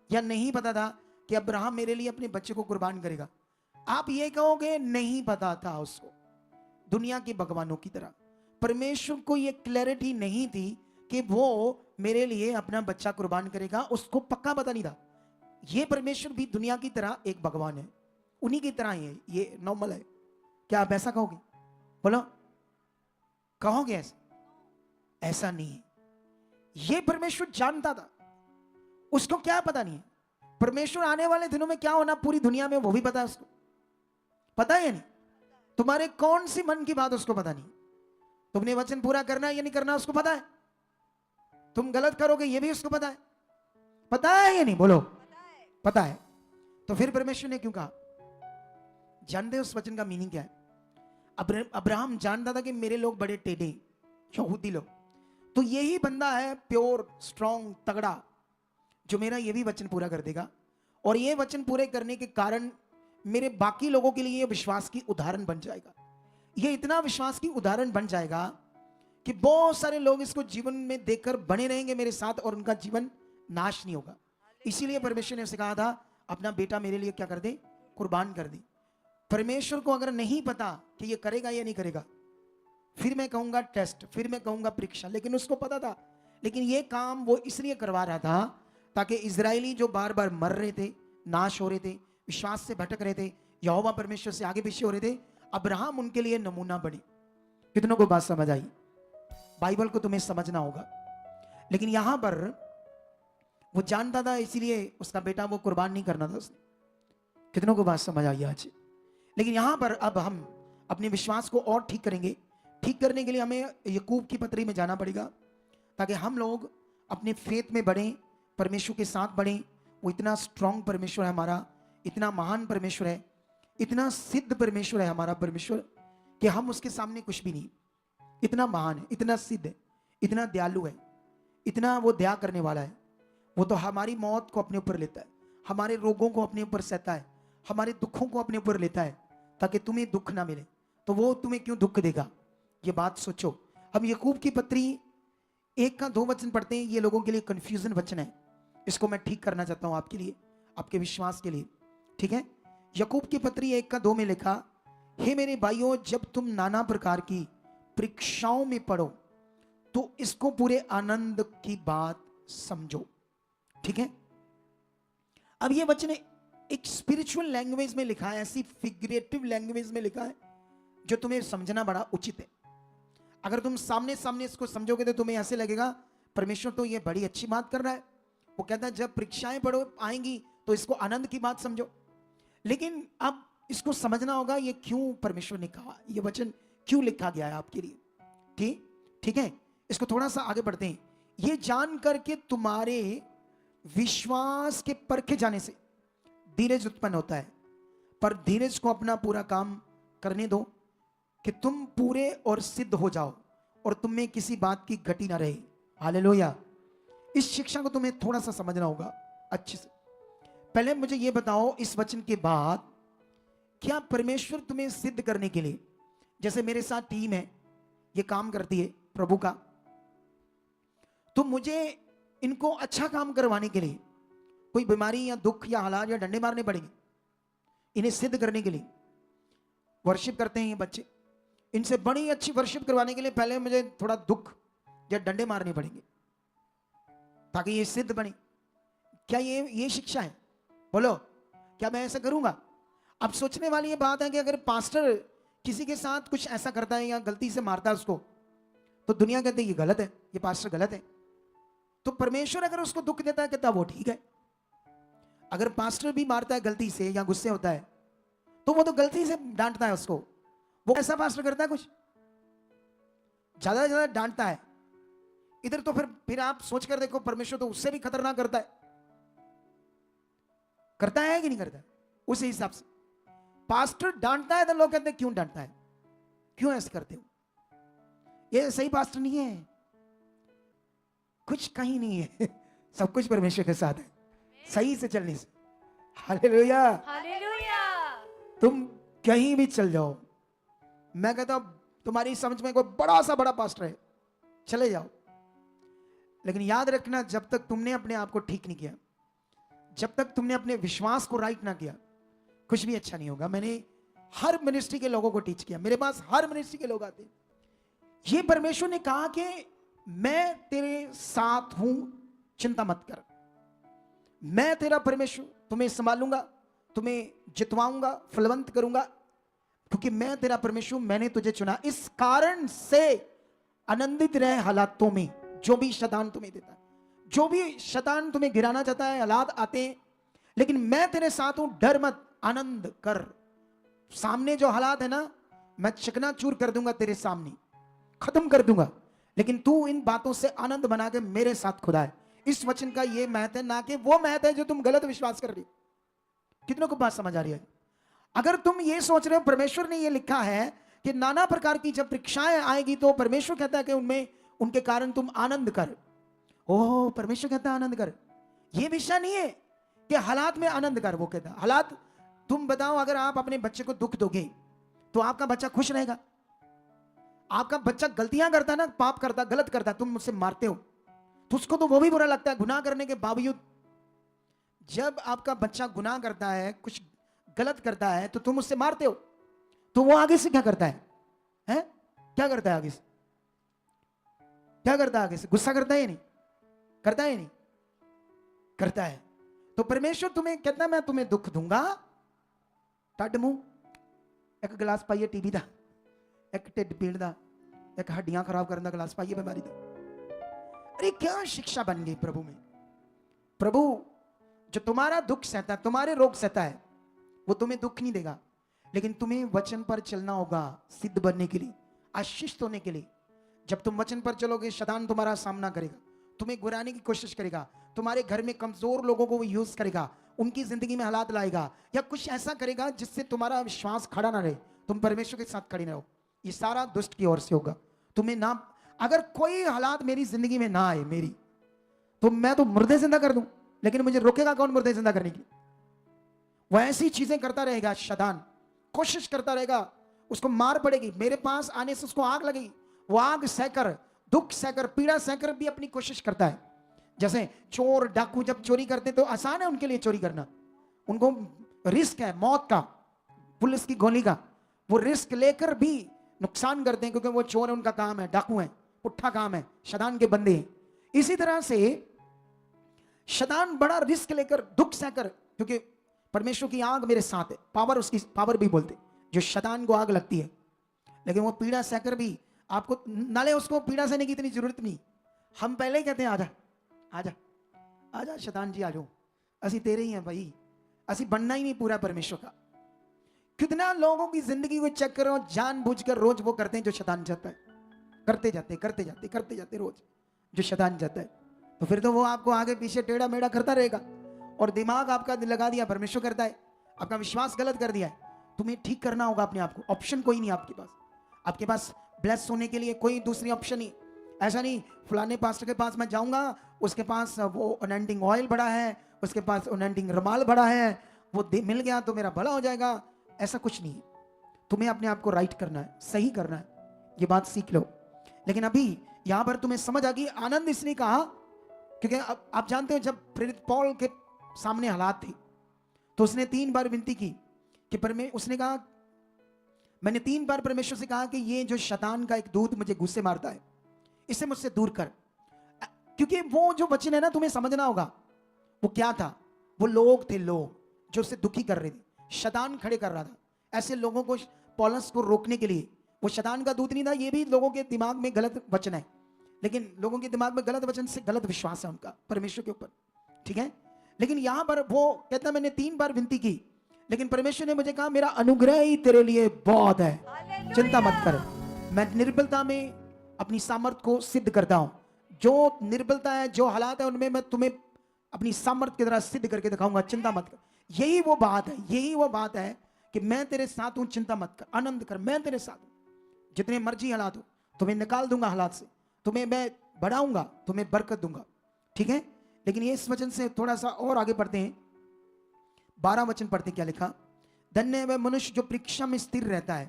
या नहीं पता था कि अब्राहम मेरे लिए अपने बच्चे को कुर्बान करेगा? आप ये कहोगे नहीं पता था उसको। दुनिया के भगवानों की तरह परमेश्वर को ये क्लैरिटी नहीं थी कि वो मेरे लिए अपना बच्चा कुर्बान करेगा, उसको पक्का पता नहीं था। ये परमेश्वर भी दुनिया की तरह एक भगवान है, उन्हीं की तरह ही है, ये नॉर्मल है। क्या आप ऐसा कहोगे? बोलो, कहोगे ऐसा? ऐसा नहीं है। ये परमेश्वर जानता था, उसको क्या पता नहीं है? परमेश्वर आने वाले दिनों में क्या होना पूरी दुनिया में वो भी पता है उसको। पता है या नहीं? तुम्हारे कौन सी मन की बात उसको पता नहीं। तुमने वचन पूरा करना है या नहीं करना उसको पता है। तुम गलत करोगे ये भी उसको पता है। पता है या नहीं? बोलो, पता है। तो फिर परमेश्वर ने क्यों कहा? जानते हो उस वचन का मीनिंग क्या है? अब्राहम जानता था कि मेरे लोग बड़े टेढ़े यहूदी लोग, तो यही बंदा है प्योर स्ट्रॉन्ग तगड़ा जो मेरा ये भी वचन पूरा कर देगा, और ये वचन पूरे करने के कारण मेरे बाकी लोगों के लिए ये विश्वास की उदाहरण बन जाएगा। ये इतना विश्वास की उदाहरण बन जाएगा कि बहुत सारे लोग इसको जीवन में देखकर बने रहेंगे मेरे साथ और उनका जीवन नाश नहीं होगा। इसीलिए परमेश्वर ने उसे कहा था अपना बेटा मेरे लिए क्या कर दे? कुर्बान कर दे। परमेश्वर को अगर नहीं पता कि ये करेगा या नहीं करेगा, फिर मैं कहूंगा टेस्ट, फिर मैं कहूंगा परीक्षा, लेकिन उसको पता था। लेकिन ये काम वो इसलिए करवा रहा था ताकि इजरायली जो बार बार मर रहे थे, नाश हो रहे थे, विश्वास से भटक रहे थे, यहोवा परमेश्वर से आगे पीछे हो रहे थे, अब्राहम उनके लिए नमूना बने। कितनों को बात समझ आई? बाइबल को तुम्हें समझना होगा। लेकिन यहां पर वो जानता था, इसीलिए उसका बेटा वो कुर्बान नहीं करना था उसने। कितनों को बात समझ आई आज? लेकिन यहां पर अब हम अपने विश्वास को और ठीक करेंगे। ठीक करने के लिए हमें याकूब की पत्री में जाना पड़ेगा ताकि हम लोग अपने फेथ में बढ़ें, परमेश्वर के साथ बढ़ें। वो इतना स्ट्रांग परमेश्वर है हमारा, इतना महान परमेश्वर है, इतना सिद्ध परमेश्वर है हमारा परमेश्वर कि हम उसके सामने कुछ भी नहीं। इतना महान है, इतना सिद्ध है, इतना दयालु है, इतना वो दया करने वाला है। वो तो हमारी मौत को अपने ऊपर लेता है, हमारे रोगों को अपने ऊपर सहता है, हमारे दुखों को अपने ऊपर लेता है ताकि तुम्हें दुख ना मिले। तो वो तुम्हें क्यों दुख देगा? ये बात सोचो। हम याकूब की पत्री 1 का 2 वचन पढ़ते हैं। ये लोगों के लिए कंफ्यूजन वचन है, इसको मैं ठीक करना चाहता हूं आपके लिए, आपके विश्वास के लिए। ठीक है, याकूब की पत्री 1 का 2 में लिखा, हे मेरे भाइयों, जब तुम नाना प्रकार की परीक्षाओं में पड़ो तो इसको पूरे आनंद की बात समझो। ठीक है, अब ये वचन एक स्पिरिचुअल लैंग्वेज में लिखा है, ऐसी फिगरेटिव लैंग्वेज में लिखा है जो तुम्हें समझना बड़ा उचित है। अगर तुम सामने सामने इसको समझोगे तो तुम्हें ऐसे लगेगा परमेश्वर तो ये बड़ी अच्छी बात कर रहा है। वो कहता है जब परीक्षाएं पढ़ो आएंगी तो इसको आनंद की बात समझो। लेकिन अब इसको समझना होगा ये क्यों परमेश्वर ने कहा, ये वचन क्यों लिखा गया है आपके लिए। ठीक है, इसको थोड़ा सा आगे बढ़ते हैं। ये जान करके तुम्हारे विश्वास के परखे जाने से धीरज उत्पन्न होता है, पर धीरज को अपना पूरा काम करने दो कि तुम पूरे और सिद्ध हो जाओ और तुम में किसी बात की घटी ना रहे। हालेलुया। इस शिक्षा को तुम्हें थोड़ा सा समझना होगा अच्छे से। पहले मुझे यह बताओ, इस वचन के बाद क्या परमेश्वर तुम्हें सिद्ध करने के लिए, जैसे मेरे साथ टीम है, ये काम करती है प्रभु का, तो मुझे इनको अच्छा काम करवाने के लिए कोई बीमारी या दुख या हालात या डंडे मारने पड़ेंगे, इन्हें सिद्ध करने के लिए। वर्शिप करते हैं ये बच्चे, इनसे बड़ी अच्छी वर्शिप करवाने के लिए पहले मुझे थोड़ा दुख या डंडे मारने पड़ेंगे ताकि ये सिद्ध बने। क्या ये शिक्षा है? बोलो, क्या मैं ऐसा करूंगा? अब सोचने वाली ये बात है कि अगर पास्टर किसी के साथ कुछ ऐसा करता है या गलती से मारता है उसको, तो दुनिया कहती है ये गलत है, ये पास्टर गलत है। तो परमेश्वर अगर उसको दुख देता है कहता वो ठीक है। अगर पास्टर भी मारता है गलती से या गुस्से होता है तो वो तो गलती से डांटता है उसको, वो ऐसा पास्टर करता है कुछ ज्यादा से ज्यादा डांटता है। इधर तो फिर आप सोच कर देखो, परमेश्वर तो उससे भी खतरनाक करता है कि नहीं करता है? उसी हिसाब से पास्टर डांटता है तो लोग कहते हैं क्यों डांटता है, क्यों ऐसे करते हो, ये सही पास्टर नहीं है, कुछ कहीं नहीं है। सब कुछ परमेश्वर के साथ है, सही से चलने से। Hallelujah,
hallelujah.
तुम कहीं भी चल जाओ, मैं कहता हूं तुम्हारी समझ में कोई बड़ा पास्टर है, चले जाओ, लेकिन याद रखना जब तक तुमने अपने आप को ठीक नहीं किया, जब तक तुमने अपने विश्वास को राइट ना किया, कुछ भी अच्छा नहीं होगा। मैंने हर मिनिस्ट्री के लोगों को टीच किया, मेरे पास हर मिनिस्ट्री के लोग आते हैं। ये परमेश्वर ने कहा कि मैं तेरे साथ हूं, चिंता मत कर, मैं तेरा परमेश्वर, तुम्हें संभालूंगा, तुम्हें जितवाऊंगा, फलवंत करूंगा, क्योंकि मैं तेरा परमेश्वर, मैंने तुझे चुना। इस कारण से आनंदित रहे हालातों में, जो भी शैतान तुम्हें देता है, जो भी शैतान तुम्हें गिराना चाहता है, हालात आते हैं, लेकिन मैं तेरे साथ हूं, डर मत, आनंद कर। सामने जो हालात है ना, मैं चकनाचूर कर दूंगा, तेरे सामने खत्म कर दूंगा, लेकिन तू इन बातों से आनंद बना के मेरे साथ खुदा है। इस वचन का ये महत्व है, ना कि वो महत्व है जो तुम गलत विश्वास कर रही। कितनों को बात समझ आ रही है? अगर तुम ये सोच रहे हो, परमेश्वर ने ये लिखा है कि नाना प्रकार की जब परीक्षाएं आएगी तो परमेश्वर कहता है कि उनमें, उनके कारण तुम आनंद कर। ओह, परमेश्वर कहता है आनंद कर, ये विषय नहीं है कि हालात में आनंद कर। वो कहता है हालात, तुम बताओ, अगर आप अपने बच्चे को दुख दोगे तो आपका बच्चा खुश रहेगा? आपका बच्चा गलतियां करता है ना, पाप करता, गलत करता, तुम मुझसे मारते हो तो उसको तो वो भी बुरा लगता है, गुनाह करने के बावजूद। जब आपका बच्चा गुनाह करता है, कुछ गलत करता है, तो तुम उससे मारते हो, तो वो आगे से क्या करता है? क्या करता है आगे से? क्या करता है आगे से? गुस्सा करता है या नहीं करता है? नहीं करता है। तो परमेश्वर तुम्हें कहता है मैं तुम्हें दुख दूंगा, टड मुंह, एक गिलास पाइए टीबी दा, एक ढिड पीड़ दा, एक हड्डियां खराब करने दा गिलास पाइए बीमारी दा। अरे क्या शिक्षा बन गई प्रभु में। प्रभु जो तुम्हारा दुख सहता है, तुम्हारे रोग सहता है, वो तुम्हें दुख नहीं देगा, लेकिन तुम्हें वचन पर चलना होगा सिद्ध बनने के लिए, आशीषित होने के लिए। जब तुम वचन पर चलोगे, शैतान तुम्हारा सामना करेगा, तुम्हें गिराने की कोशिश करेगा, तुम्हारे घर में कमजोर लोगों को वो यूज करेगा, उनकी जिंदगी में हालात लाएगा, या कुछ ऐसा करेगा जिससे तुम्हारा विश्वास खड़ा ना रहे, तुम परमेश्वर के साथ खड़े ना हो। ये सारा दुष्ट की ओर से होगा। तुम्हें ना, अगर कोई हालात मेरी जिंदगी में ना आए मेरी, तो मैं तो मुर्दे जिंदा कर दूं, लेकिन मुझे रोकेगा कौन मुर्दे जिंदा करने की? वो ऐसी चीजें करता रहेगा, शैतान कोशिश करता रहेगा, उसको मार पड़ेगी, मेरे पास आने से उसको आग लगेगी, वो आग सहकर, दुख सहकर, पीड़ा सहकर भी अपनी कोशिश करता है। जैसे चोर डाकू जब चोरी करते तो आसान है उनके लिए चोरी करना, उनको रिस्क है मौत का, पुलिस की गोली का, वो रिस्क लेकर भी नुकसान करते हैं, क्योंकि वो चोर है, उनका काम है, डाकू है, पुट्ठा काम है, शैतान के बंदे हैं। इसी तरह से शैतान बड़ा रिस्क लेकर, दुख सहकर, क्योंकि परमेश्वर की आग मेरे साथ है, पावर, उसकी पावर भी बोलते जो शैतान को आग लगती है, लेकिन वो पीड़ा सहकर भी आपको नाले, उसको पीड़ा सहने की इतनी जरूरत नहीं। हम पहले ही कहते हैं आजा आजा आजा शैतान जी, आ जाओ, असी तेरे ही हैं भाई, असी बनना ही नहीं पूरा परमेश्वर का। कितना लोगों की जिंदगी को चेक करो, जानबूझकर रोज वो करते हैं जो शैतान चाहता है, करते जाते रोज जो शैतान चाहता है, तो फिर तो वो आपको आगे पीछे टेढ़ा मेढ़ा करता रहेगा, और दिमाग आपका लगा दिया परमेश्वर करता है, आपका विश्वास गलत कर दिया है। तुम्हें ठीक करना होगा अपने आप को, ऑप्शन कोई नहीं आपके पास ब्लेस होने के लिए कोई दूसरी ऑप्शन नहीं। ऐसा नहीं फलाने पास्टर के पास मैं जाऊंगा, उसके पास वो अनॉइंटिंग ऑयल बड़ा है, उसके पास अनॉइंटिंग रुमाल बड़ा है, वो मिल गया तो मेरा भला हो जाएगा, ऐसा कुछ नहीं है। तुम्हें अपने आप को राइट करना है, सही करना है, ये बात सीख लो। लेकिन अभी यहां पर तुम्हें समझ आ गई। आनंद इसलिए कहा क्योंकि अब आप जानते हो जब प्रेरित पौल के सामने हालात थे तो उसने 3 बार विनती की कि उसने कहा, मैंने 3 बार परमेश्वर से कहा कि ये जो शैतान का एक दूत मुझे गुस्से मारता है, इसे मुझसे दूर कर। क्योंकि वो जो वचन है ना, तुम्हें समझना होगा वो क्या था। वो लोग थे, लोग जो उसे दुखी कर रहे थे, शैतान खड़े कर रहा था। ऐसे लोगों को, पौलुस को रोकने के लिए, वो शैतान का दूत नहीं था, ये भी लोगों के दिमाग में गलत वचन है, लेकिन लोगों के दिमाग में गलत वचन से गलत विश्वास है उनका परमेश्वर के ऊपर, ठीक है। लेकिन यहां पर वो कहता, मैंने 3 बार विनती की, लेकिन परमेश्वर ने मुझे कहा मेरा अनुग्रह ही तेरे लिए बहुत है, चिंता मत कर। मैं निर्बलता में अपनी सामर्थ को सिद्ध करता हूं। जो निर्बलता है, जो हालात है, उनमें मैं तुम्हें अपनी सामर्थ की तरह सिद्ध करके दिखाऊंगा, चिंता मत कर। यही वो बात है, यही वो बात है कि मैं तेरे साथ हूं, चिंता मत कर, आनंद कर, मैं तेरे साथ हूं। जितने मर्जी हालात हो, तुम्हें निकाल दूंगा हालात से, तुम्हें मैं बढ़ाऊंगा, तुम्हें बरकत दूंगा, ठीक है। लेकिन ये इस वचन से थोड़ा सा और आगे पढ़ते हैं, 12 वचन पढ़ते, क्या लिखा। धन्य है वह मनुष्य जो परीक्षा में स्थिर रहता है,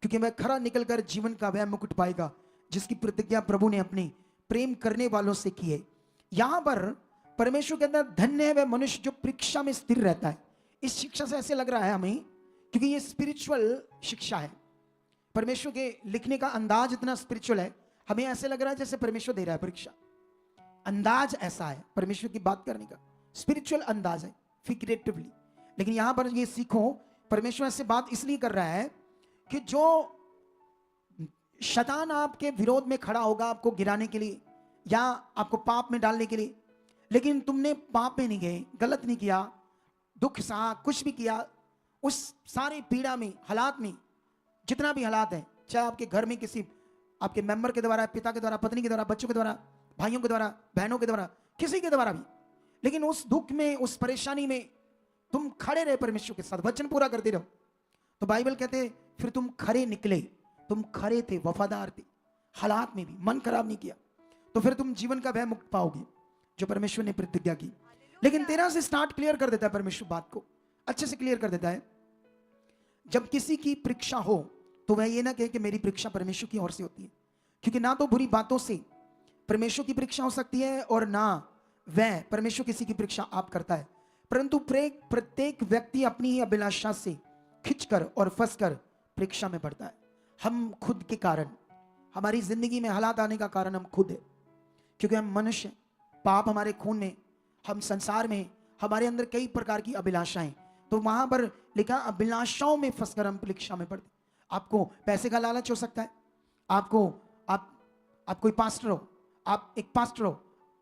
क्योंकि वह खरा निकलकर जीवन का वह मुकुट पाएगा जिसकी प्रतिज्ञा प्रभु ने अपने प्रेम करने वालों से की है। यहां पर परमेश्वर कहता है धन्य है वह मनुष्य जो परीक्षा में स्थिर रहता है। इस शिक्षा से ऐसे लग रहा है हमें, क्योंकि ये स्पिरिचुअल शिक्षा है। परमेश्वर के लिखने का अंदाज इतना स्पिरिचुअल है, हमें ऐसे लग रहा है जैसे परमेश्वर दे रहा है परीक्षा। अंदाज ऐसा है परमेश्वर की बात करने का, स्पिरिचुअल अंदाज है, फिगरेटिवली। लेकिन यहां पर ये सीखो, परमेश्वर ऐसे बात इसलिए कर रहा है कि जो शैतान आपके विरोध में खड़ा होगा आपको गिराने के लिए या आपको पाप में डालने के लिए, लेकिन तुमने पाप में नहीं गए, गलत नहीं किया, दुख सहा, कुछ भी किया, उस सारी पीड़ा में, हालात में, जितना भी हालात है, चाहे आपके घर में किसी आपके मेंबर के द्वारा, पिता के द्वारा, पत्नी के द्वारा, बच्चों के द्वारा, भाइयों के द्वारा, बहनों के द्वारा, किसी के द्वारा भी, लेकिन उस दुख में, उस परेशानी में तुम खड़े रहे परमेश्वर के साथ, वचन पूरा करते रहो। तो बाइबल कहते फिर तुम खरे निकले, तुम खरे थे, वफादार थे, हालात में भी मन खराब नहीं किया, तो फिर तुम जीवन का भय मुक्त पाओगे जो परमेश्वर ने प्रतिज्ञा की। लेकिन 13 से स्टार्ट क्लियर कर देता है परमेश्वर, बात को अच्छे से क्लियर कर देता है। जब किसी की परीक्षा हो तो वह ये ना कहे कि मेरी परीक्षा परमेश्वर की ओर से होती है, क्योंकि ना तो बुरी बातों से परमेश्वर की परीक्षा हो सकती है और ना वह परमेश्वर किसी की परीक्षा आप करता है, परंतु प्रत्येक व्यक्ति अपनी ही अभिलाषा से खिंचकर और फंसकर परीक्षा में पड़ता है। हम खुद के कारण, हमारी जिंदगी में हालात आने का कारण हम खुद है, क्योंकि हम मनुष्य, पाप हमारे खून में, हम संसार में, हमारे अंदर कई प्रकार की अभिलाषाएं, तो वहां पर लिखा अभिलाषाओं में फंसकर हम परीक्षा में पड़ते। आपको पैसे का लालच हो सकता है, आप कोई पास्टर हो, आप एक पास्टर हो,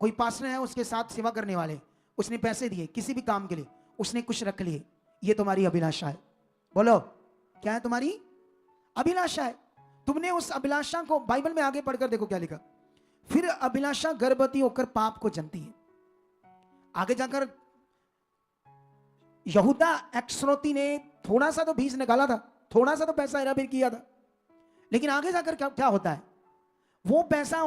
कोई पास्टर है, उसके साथ सेवा करने वाले, उसने पैसे दिए किसी भी काम के लिए, उसने कुछ रख लिए, ये तुम्हारी अभिलाषा है। बोलो क्या है तुम्हारी अभिलाषा है। तुमने उस अभिलाषा को, बाइबल में आगे पढ़कर देखो क्या लिखा, फिर अभिलाषा गर्भवती होकर पाप को जन्मती है। आगे जाकर यहूदा एक्सरोती ने थोड़ा सा तो बीज निकाला था, थोड़ा सा तो पैसा हेराफेरी किया था, लेकिन आगे जाकर क्या होता है, वो पैसा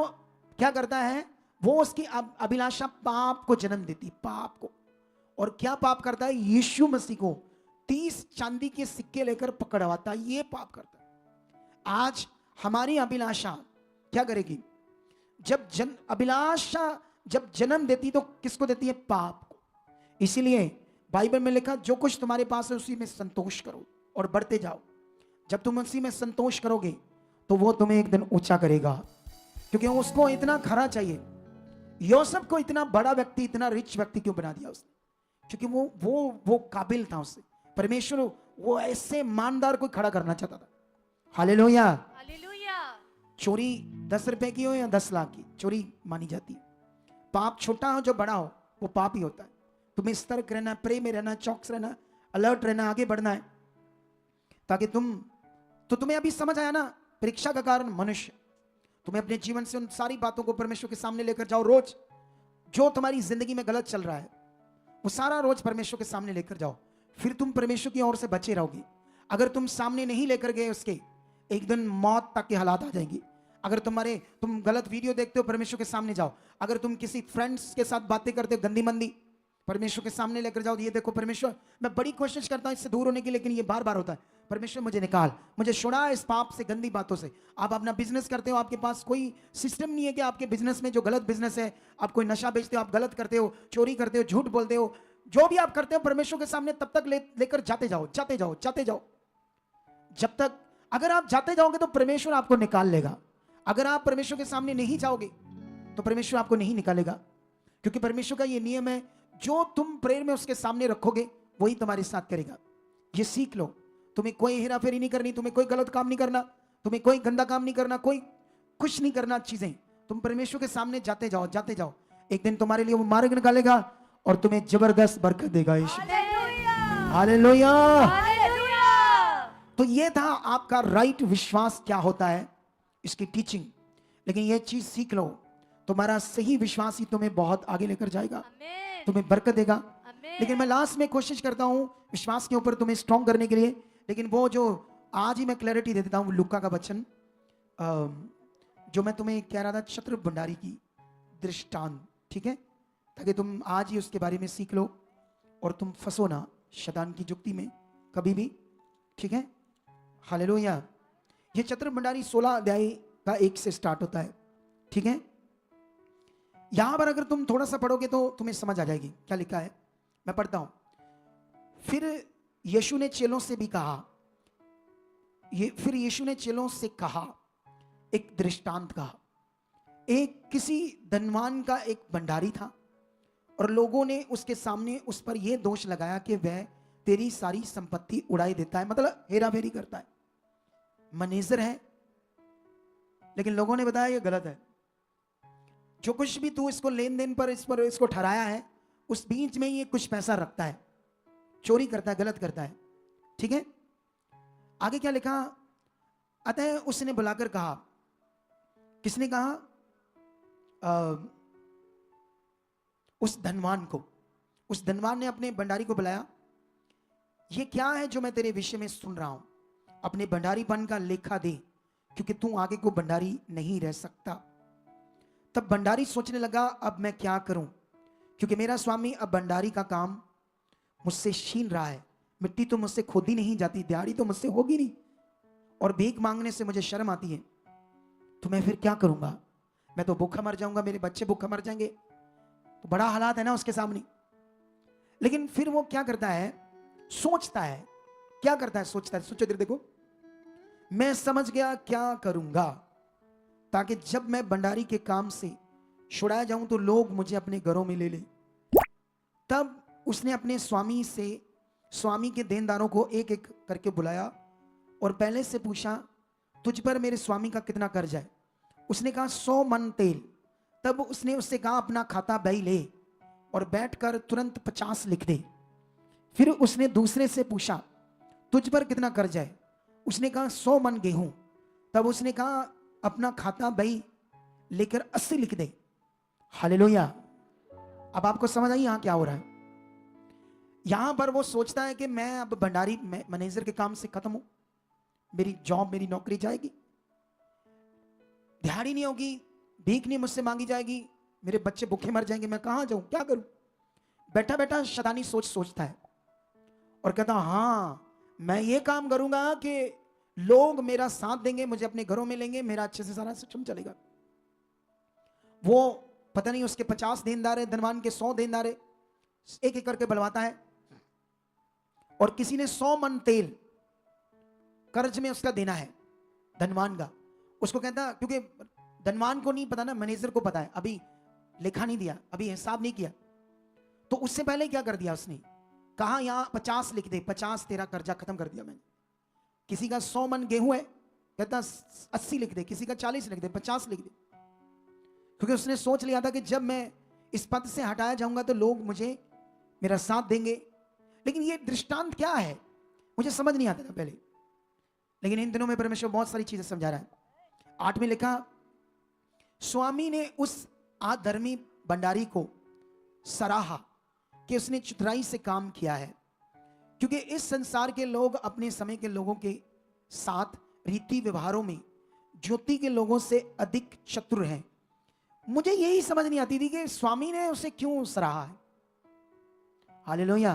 क्या करता है, वो उसकी अभिलाषा पाप को जन्म देती, पाप को। और क्या पाप करता है, यीशु मसीह को 30 चांदी के सिक्के लेकर पकड़वाता है, ये पाप करता है। आज हमारी अभिलाषा क्या करेगी, अभिलाषा जब जन्म देती तो किसको देती है, पाप को। इसीलिए बाइबल में लिखा जो कुछ तुम्हारे पास है उसी में संतोष करो और बढ़ते जाओ। जब तुम उसी में संतोष करोगे तो वो तुम्हें एक दिन ऊंचा करेगा, क्योंकि उसको इतना खरा चाहिए। यूसुफ को इतना बड़ा व्यक्ति, इतना रिच व्यक्ति क्यों बना दिया उसने, क्योंकि वो काबिल था उससे। परमेश्वर वो ऐसे ईमानदार को खड़ा करना चाहता था। Hallelujah,
hallelujah.
चोरी 10 रुपए की हो या 10 लाख की, चोरी मानी जाती है। पाप छोटा हो जो बड़ा हो वो पाप ही होता है। तुम्हें सतर्क रहना, प्रे में रहना, चौकस रहना, अलर्ट रहना, आगे बढ़ना है, ताकि तुम्हें अभी समझ आया ना, परीक्षा का कारण मनुष्य। तुम्हें अपने जीवन से उन सारी बातों को परमेश्वर के सामने लेकर जाओ। रोज जो तुम्हारी जिंदगी में गलत चल रहा है वो सारा रोज परमेश्वर के सामने लेकर जाओ, फिर तुम परमेश्वर की ओर से बचे रहोगे। अगर तुम सामने नहीं लेकर गए उसके, एक दिन मौत तक के हालात आ जाएंगे। अगर तुम गलत वीडियो देखते हो, परमेश्वर के सामने जाओ। अगर तुम किसी फ्रेंड्स के साथ बातें करते हो गंदी मंदी, परमेश्वर के सामने लेकर जाओ। ये देखो परमेश्वर, मैं बड़ी कोशिश करता हूं इससे दूर होने की, लेकिन ये बार बार होता है। परमेश्वर मुझे निकाल, मुझे छुड़ा इस पाप से, गंदी बातों से। आप अपना बिजनेस करते हो, आपके पास कोई सिस्टम नहीं है कि आपके बिजनेस में जो गलत बिजनेस है, आप कोई नशा बेचते हो, आप गलत करते हो, चोरी करते हो, झूठ बोलते हो, जो भी आप करते हो परमेश्वर के सामने तब तक लेकर जाते जाओ, जाते जाओ, जाते जाओ। जब तक अगर आप जाते जाओगे तो परमेश्वर आपको निकाल लेगा। अगर आप परमेश्वर के सामने नहीं जाओगे तो परमेश्वर आपको नहीं निकालेगा, क्योंकि परमेश्वर का ये नियम है, जो तुम प्रेयर में उसके सामने रखोगे वही तुम्हारे साथ करेगा। ये सीख लो। तुम्हें कोई हेरा फेरी नहीं करनी, तुम्हें कोई गलत काम नहीं करना, तुम्हें कोई गंदा काम नहीं करना, कोई कुछ नहीं करना चीजें। तुम परमेश्वर के सामने जाते जाओ, जाते जाओ। एक दिन तुम्हारे लिए वो मार्ग निकालेगा और तुम्हें जबरदस्त बरकत देगा यीशु। हालेलुया। तो ये था आपका राइट विश्वास क्या होता है, इसकी टीचिंग। लेकिन ये चीज सीख लो, तुम्हारा सही विश्वास ही तुम्हें बहुत आगे लेकर जाएगा, तुम्हें बरकत देगा। लेकिन मैं लास्ट में कोशिश करता हूं विश्वास के ऊपर तुम्हें स्ट्रॉन्ग करने के लिए, लेकिन वो जो आज ही मैं क्लैरिटी दे देता हूं, लुक्का का वचन जो मैं तुम्हें कह रहा था, शत्रु भंडारी की दृष्टांत, ठीक है, ताकि तुम आज ही उसके बारे में सीख लो और तुम फंसो ना शैतान की जुक्ति में कभी भी, ठीक है। हालेलुया। ये शत्रु भंडारी 16 अध्याय का 1 से स्टार्ट होता है, ठीक है। यहां पर अगर तुम थोड़ा सा पढ़ोगे तो तुम्हें समझ आ जाएगी क्या लिखा है। मैं पढ़ता हूं। फिर यीशु ने चेलों से भी कहा, फिर यीशु ने चेलों से कहा, एक दृष्टांत कहा। एक किसी धनवान का एक भंडारी था और लोगों ने उसके सामने उस पर यह दोष लगाया कि वह तेरी सारी संपत्ति उड़ाई देता है, मतलब हेरा फेरी करता है, मैनेजर है। लेकिन लोगों ने बताया यह गलत है, जो कुछ भी तू इसको लेन देन पर इसको ठहराया है, उस बीच में ये कुछ पैसा रखता है, चोरी करता है, गलत करता है, ठीक है। आगे क्या लिखा, अतः उसने बुलाकर कहा, किसने कहा, उस धनवान को। उस धनवान ने अपने भंडारी को बुलाया, ये क्या है जो मैं तेरे विषय में सुन रहा हूं, अपने भंडारीपन का लेखा दे, क्योंकि तू आगे को भंडारी नहीं रह सकता। तब भंडारी सोचने लगा, अब मैं क्या करूं, क्योंकि मेरा स्वामी अब भंडारी का काम मुझसे छीन रहा है। मिट्टी तो मुझसे खोदी नहीं जाती, दिहाड़ी तो मुझसे होगी नहीं, और भीख मांगने से मुझे शर्म आती है, तो मैं फिर क्या करूंगा, मैं तो भूखा मर जाऊंगा, मेरे बच्चे भूखा मर जाएंगे, तो बड़ा हालात है ना उसके सामने। लेकिन फिर वो क्या करता है, सोचता है, क्या करता है, सोचता है, सोचो इधर देखो, मैं समझ गया क्या करूंगा, ताकि जब मैं भंडारी के काम से छुड़ाया जाऊं तो लोग मुझे अपने घरों में ले ले। तब उसने अपने स्वामी के देनदारों को एक एक करके बुलाया और पहले से पूछा, तुझ पर मेरे स्वामी का कितना कर्ज है। उसने कहा 100 मन तेल। तब उसने उससे कहा, अपना खाता बही ले और बैठकर तुरंत 50 लिख दे। फिर उसने दूसरे से पूछा, तुझ पर कितना कर्ज है। उसने कहा 100 मन गेहूं। तब उसने कहा, अपना खाता बही लेकर 80 लिख दे। हालेलुया। अब आपको समझ आई यहां क्या हो रहा है। यहां पर वो सोचता है कि मैं अब भंडारी मैनेजर के काम से खत्म हूं, मेरी जॉब, मेरी नौकरी जाएगी, दिहाड़ी नहीं होगी, भीख नहीं मुझसे मांगी जाएगी, मेरे बच्चे भूखे मर जाएंगे, मैं कहां जाऊं, क्या करूं। बैठा बैठा शैतानी सोचता है और कहता, हां मैं ये काम करूंगा कि लोग मेरा साथ देंगे, मुझे अपने घरों में लेंगे, मेरा अच्छे से सारा सिस्टम चलेगा। वो पता नहीं उसके 50 देनदार है, धनवान के 100 देनदार है, एक एक करके बुलवाता है। और किसी ने 100 मन तेल कर्ज में उसका देना है, धनवान का। उसको कहता, क्योंकि धनवान को नहीं पता ना, मैनेजर को पता है, अभी लेखा नहीं दिया, अभी हिसाब नहीं किया, तो उससे पहले क्या कर दिया उसने, कहा यहां 50 लिख दे, 50 तेरा कर्जा खत्म कर दिया मैंने। किसी का 100 मन गेहूं है, कहता 80 लिख दे, किसी का 40 लिख दे, 50 लिख दे, क्योंकि उसने सोच लिया था कि जब मैं इस पद से हटाया जाऊंगा तो लोग मुझे मेरा साथ देंगे। लेकिन ये दृष्टांत क्या है, मुझे समझ नहीं आता था पहले, लेकिन इन दिनों में परमेश्वर बहुत सारी चीजें समझा रहा है। 8 में लिखा, स्वामी ने उस अधर्मी भंडारी को सराहा कि उसने चतुराई से काम किया है, क्योंकि इस संसार के लोग अपने समय के लोगों के साथ रीति व्यवहारों में ज्योति के लोगों से अधिक चतुर हैं। मुझे यही समझ नहीं आती थी कि स्वामी ने उसे क्यों सराहा है। हालेलुया।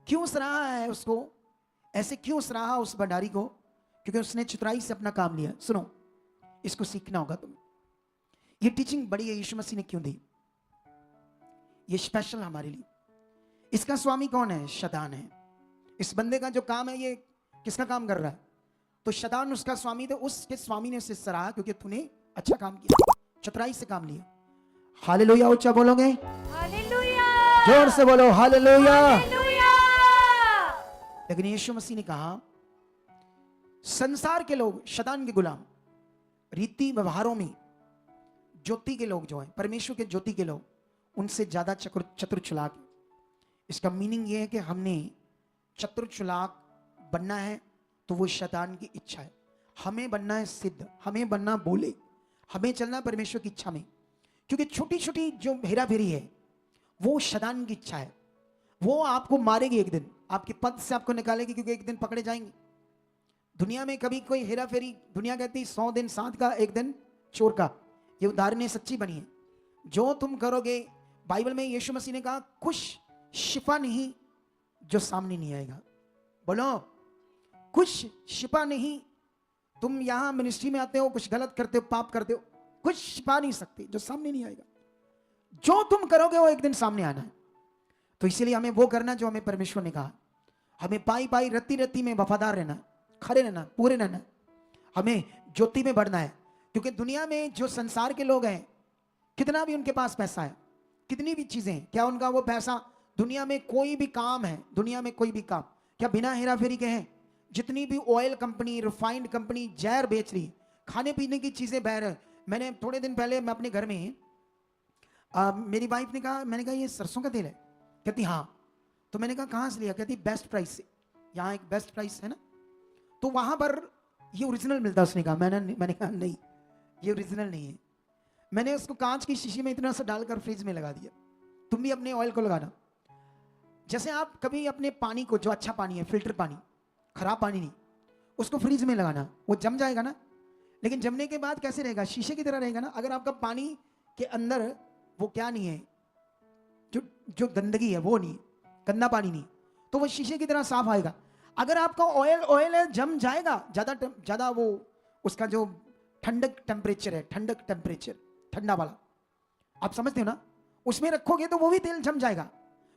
क्यों सराहा है उसको, ऐसे क्यों सराहा उस भंडारी को? क्योंकि उसने चतुराई से अपना काम लिया। सुनो, इसको सीखना होगा तुम्हें। ये टीचिंग बड़ी है, यीशु मसीह ने क्यों दी? ये स्पेशल हमारे लिए। इसका स्वामी कौन है? शैतान है। इस बंदे का जो काम है, ये किसका काम कर रहा है? तो शैतान उसका स्वामी, तो उसके स्वामी ने उसे सराहा क्योंकि तूने अच्छा काम किया, चतुराई से काम लिया। हालेलुया, ऊंचा बोलोगे?
हालेलुया,
जोर से बोलो हालेलुया।
हालेलुया।
लेकिन यीशु मसीह ने कहा, संसार के लोग शैतान के गुलाम, रीति व्यवहारों में ज्योति के लोग जो हैं, परमेश्वर के ज्योति के लोग, उनसे ज्यादा चतुर चालाक। इसका मीनिंग यह है कि हमने चतुर चालाक बनना है तो वो शैतान की इच्छा है। हमें बनना है सिद्ध, हमें बनना बोले, हमें चलना परमेश्वर की इच्छा में। क्योंकि छोटी छोटी जो हेरा फेरी है वो शैतान की इच्छा है। वो आपको मारेगी एक दिन, आपके पद से आपको निकालेगी, क्योंकि एक दिन पकड़े जाएंगे। दुनिया में कभी कोई हेरा फेरी, दुनिया कहती 100 दिन साध का, एक दिन चोर का। ये उदाहरण सच्ची बनी है। जो तुम करोगे, बाइबल में यीशु मसीह ने कहा, कुछ शिफा नहीं जो सामने नहीं आएगा। बोलो, कुछ शिफा नहीं। तुम यहां मिनिस्ट्री में आते हो, कुछ गलत करते हो, पाप करते हो, कुछ छिपा नहीं सकते जो सामने नहीं आएगा। जो तुम करोगे वो एक दिन सामने आना है। तो इसीलिए हमें वो करना जो हमें परमेश्वर ने कहा। हमें पाई पाई रत्ती रत्ती में वफादार रहना, खड़े रहना, पूरे रहना। हमें ज्योति में बढ़ना है। क्योंकि दुनिया में जो संसार के लोग हैं, कितना भी उनके पास पैसा है, कितनी भी चीजें हैं, क्या उनका वो पैसा, दुनिया में कोई भी काम है, दुनिया में कोई भी काम क्या बिना हेरा फेरी के हैं? जितनी भी ऑयल कंपनी, रिफाइंड कंपनी जहर बेच रही, खाने पीने की चीजें बह रहे। मैंने थोड़े दिन पहले मैं अपने घर में मेरी वाइफ ने कहा, मैंने कहा ये सरसों का तेल है? कहती हाँ। तो मैंने कहा कहाँ से लिया? कहती बेस्ट प्राइस से। यहाँ एक बेस्ट प्राइस है ना, तो वहां पर ये ओरिजिनल मिलता है। उसने कहा, मैंने कहा नहीं, ये ओरिजिनल नहीं है। मैंने उसको कांच की शीशी में इतना सा डालकर फ्रिज में लगा दिया। तुम भी अपने ऑयल को लगाना। जैसे आप कभी अपने पानी को, जो अच्छा पानी है, फिल्टर पानी, खराब पानी नहीं, उसको फ्रिज में लगाना, वो जम जाएगा ना। लेकिन जमने के बाद कैसे रहेगा? शीशे की तरह रहेगा ना। अगर आपका पानी के अंदर वो क्या नहीं है, जो गंदगी है वो नहीं, गंदा पानी नहीं, तो वो शीशे की तरह साफ आएगा। अगर आपका ऑयल है, जम जाएगा। ज्यादा वो उसका जो ठंडक टेम्परेचर है, ठंडा वाला, आप समझते हो ना, उसमें रखोगे तो वो भी तेल जम जाएगा।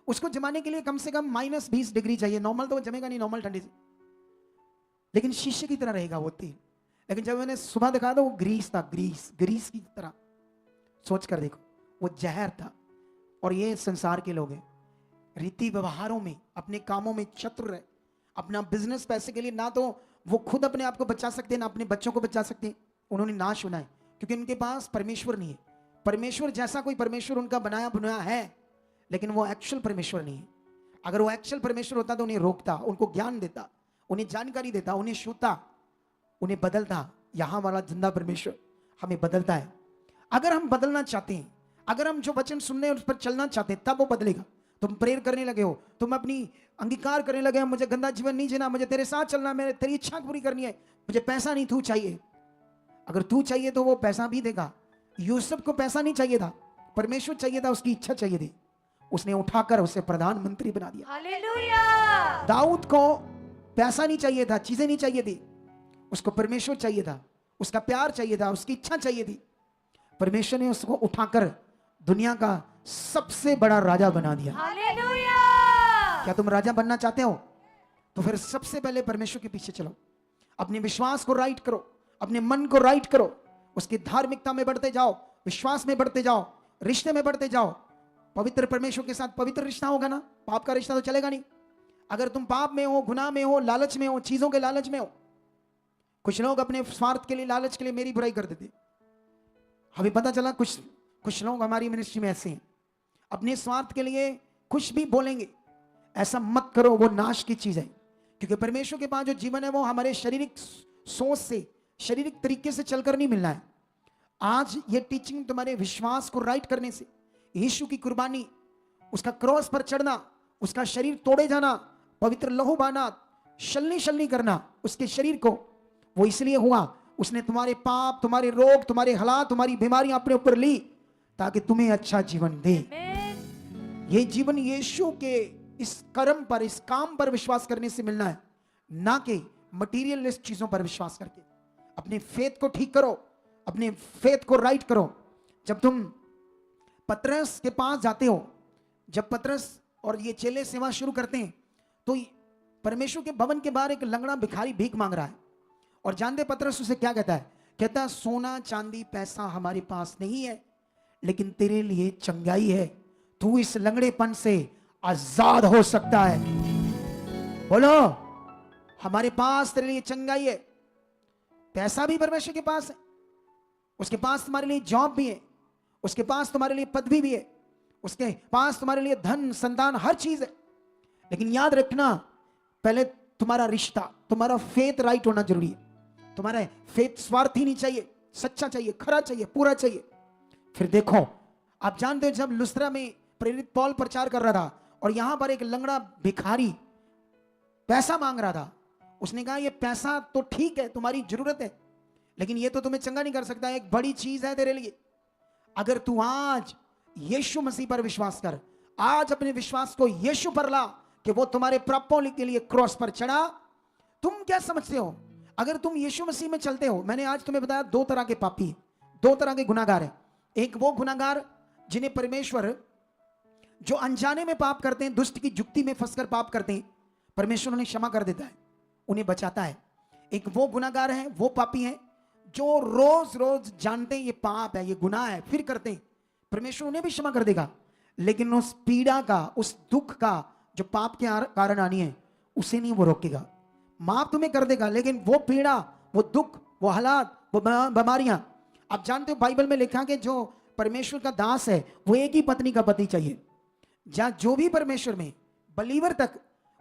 उसको जमाने के लिए कम से कम -20 डिग्री चाहिए। नॉर्मल तो वो जमेगा नहीं, नॉर्मल ठंडी से, लेकिन शीशे की तरह रहेगा वो तेल। लेकिन जब मैंने सुबह देखा तो वो ग्रीस था, ग्रीस की तरह। सोच कर देखो, वो जहर था। और ये संसार के लोग हैं, रीति व्यवहारों में, अपने कामों में चतुर है। अपना बिजनेस पैसे के लिए ना तो वो खुद अपने आप को बचा सकते, ना अपने बच्चों को बचा सकते। उन्होंने नाश होना है, क्योंकि उनके पास परमेश्वर नहीं है। परमेश्वर जैसा कोई परमेश्वर उनका बनाया बुनाया है, लेकिन वो एक्चुअल परमेश्वर नहीं है। अगर वो एक्चुअल परमेश्वर होता तो उन्हें रोकता, उनको ज्ञान देता, उन्हें जानकारी देता, उन्हें छूता, उन्हें बदलता। यहां वाला जिंदा परमेश्वर हमें बदलता है। अगर हम बदलना चाहते हैं, अगर हम जो वचन सुनने उस पर चलना चाहते हैं, तब वो बदलेगा। तुम प्रेयर करने लगे हो, तुम अपनी अंगीकार करने लगे हो, मुझे गंदा जीवन नहीं जीना, मुझे तेरे साथ चलना, मेरे तेरी इच्छा पूरी करनी है, मुझे पैसा नहीं, तू चाहिए। अगर तू चाहिए तो वो पैसा भी देगा। यूसुफ को पैसा नहीं चाहिए था, परमेश्वर चाहिए था, उसकी इच्छा चाहिए थी। उसने उठाकर उसे प्रधानमंत्री बना दिया।
हालेलुया।
दाऊद को पैसा नहीं चाहिए था, चीजें नहीं चाहिए थी, उसको परमेश्वर चाहिए था, उसका प्यार चाहिए था, उसकी इच्छा चाहिए थी। परमेश्वर ने उसको उठाकर दुनिया का सबसे बड़ा राजा बना दिया।
हालेलुया।
क्या तुम राजा बनना चाहते हो? तो फिर सबसे पहले परमेश्वर के पीछे चलो। अपने विश्वास को राइट करो, अपने मन को राइट करो, उसकी धार्मिकता में बढ़ते जाओ, विश्वास में बढ़ते जाओ, रिश्ते में बढ़ते जाओ। पवित्र परमेश्वर के साथ पवित्र रिश्ता होगा ना, पाप का रिश्ता तो चलेगा नहीं। अगर तुम पाप में हो, गुनाह में हो, लालच में हो, चीजों के लालच में हो। कुछ लोग अपने स्वार्थ के लिए, लालच के लिए मेरी बुराई कर देते। हमें पता चला कुछ लोग हमारी मिनिस्ट्री में ऐसे हैं, अपने स्वार्थ के लिए कुछ भी बोलेंगे। ऐसा मत करो, वो नाश की चीज है। क्योंकि परमेश्वर के पास जो जीवन है वो हमारे शारीरिक सोच से, शारीरिक तरीके से चलकर नहीं मिलना है। आज ये टीचिंग तुम्हारे विश्वास को राइट करने से, यीशु की कुर्बानी, उसका क्रॉस पर चढ़ना, उसका शरीर तोड़े जाना, पवित्र लहू बहाना, छलनी करना उसके शरीर को, वो इसलिए हुआ, उसने तुम्हारे पाप, तुम्हारे रोग, तुम्हारे हालात, तुम्हारी बीमारियां अपने ऊपर ली ताकि तुम्हें अच्छा जीवन दे। ये जीवन यीशु के इस कर्म पर, इस काम पर विश्वास करने से मिलना है, ना कि मटीरियलिस्ट चीजों पर विश्वास करके। अपने फेथ को ठीक करो, अपने फेथ को राइट करो। जब तुम पतरस के पास जाते हो, जब पतरस और ये चेले सेवा शुरू करते हैं, तो परमेश्वर के भवन के बाहर एक लंगड़ा भिखारी भीख मांग रहा है। और जानते पतरस उसे क्या कहता है? कहता है, सोना चांदी पैसा हमारे पास नहीं है, लेकिन तेरे लिए चंगाई है, तू इस लंगड़ेपन से आजाद हो सकता है। बोलो, हमारे पास तेरे लिए चंगाई है। पैसा भी परमेश्वर के पास है, उसके पास तुम्हारे लिए जॉब भी है, उसके पास तुम्हारे लिए पदवी भी है, उसके पास तुम्हारे लिए धन संतान हर चीज है। लेकिन याद रखना, पहले तुम्हारा रिश्ता, तुम्हारा फेथ राइट होना जरूरी है। तुम्हारा फेथ स्वार्थी नहीं चाहिए, सच्चा चाहिए, खरा चाहिए, पूरा चाहिए। फिर देखो, आप जानते हो जब लुस्त्रा में प्रेरित पौल प्रचार कर रहा था और यहां पर एक लंगड़ा भिखारी पैसा मांग रहा था, उसने कहा ये पैसा तो ठीक है, तुम्हारी जरूरत है, लेकिन ये तो तुम्हें चंगा नहीं कर सकता। एक बड़ी चीज है तेरे लिए, अगर तू आज यीशु मसीह पर विश्वास कर, आज अपने विश्वास को यीशु पर ला कि वो तुम्हारे पापों के लिए क्रॉस पर चढ़ा। तुम क्या समझते हो? अगर तुम यीशु मसीह में चलते हो, मैंने आज तुम्हें बताया दो तरह के पापी, दो तरह के गुनाहगार हैं। एक वो गुनाहगार जिन्हें परमेश्वर, जो अनजाने में पाप करते हैं, दुष्ट की जुक्ति में फंसकर पाप करते हैं, परमेश्वर उन्हें क्षमा कर देता है, उन्हें बचाता है। एक वो गुनाहगार है, वो पापी है जो रोज रोज जानते हैं ये पाप है, ये गुनाह है, फिर करते हैं, परमेश्वर उन्हें भी क्षमा कर देगा, लेकिन उस पीड़ा का, उस दुख का जो पाप के कारण आनी है, उसे नहीं वो रोकेगा। माफ तुम्हें कर देगा, लेकिन वो पीड़ा, वो दुख, वो हालात, वो बीमारियां, आप जानते हो बाइबल में लिखा कि जो परमेश्वर का दास है वो एक ही पत्नी का पति चाहिए। जहां जो भी परमेश्वर में बलीवर तक,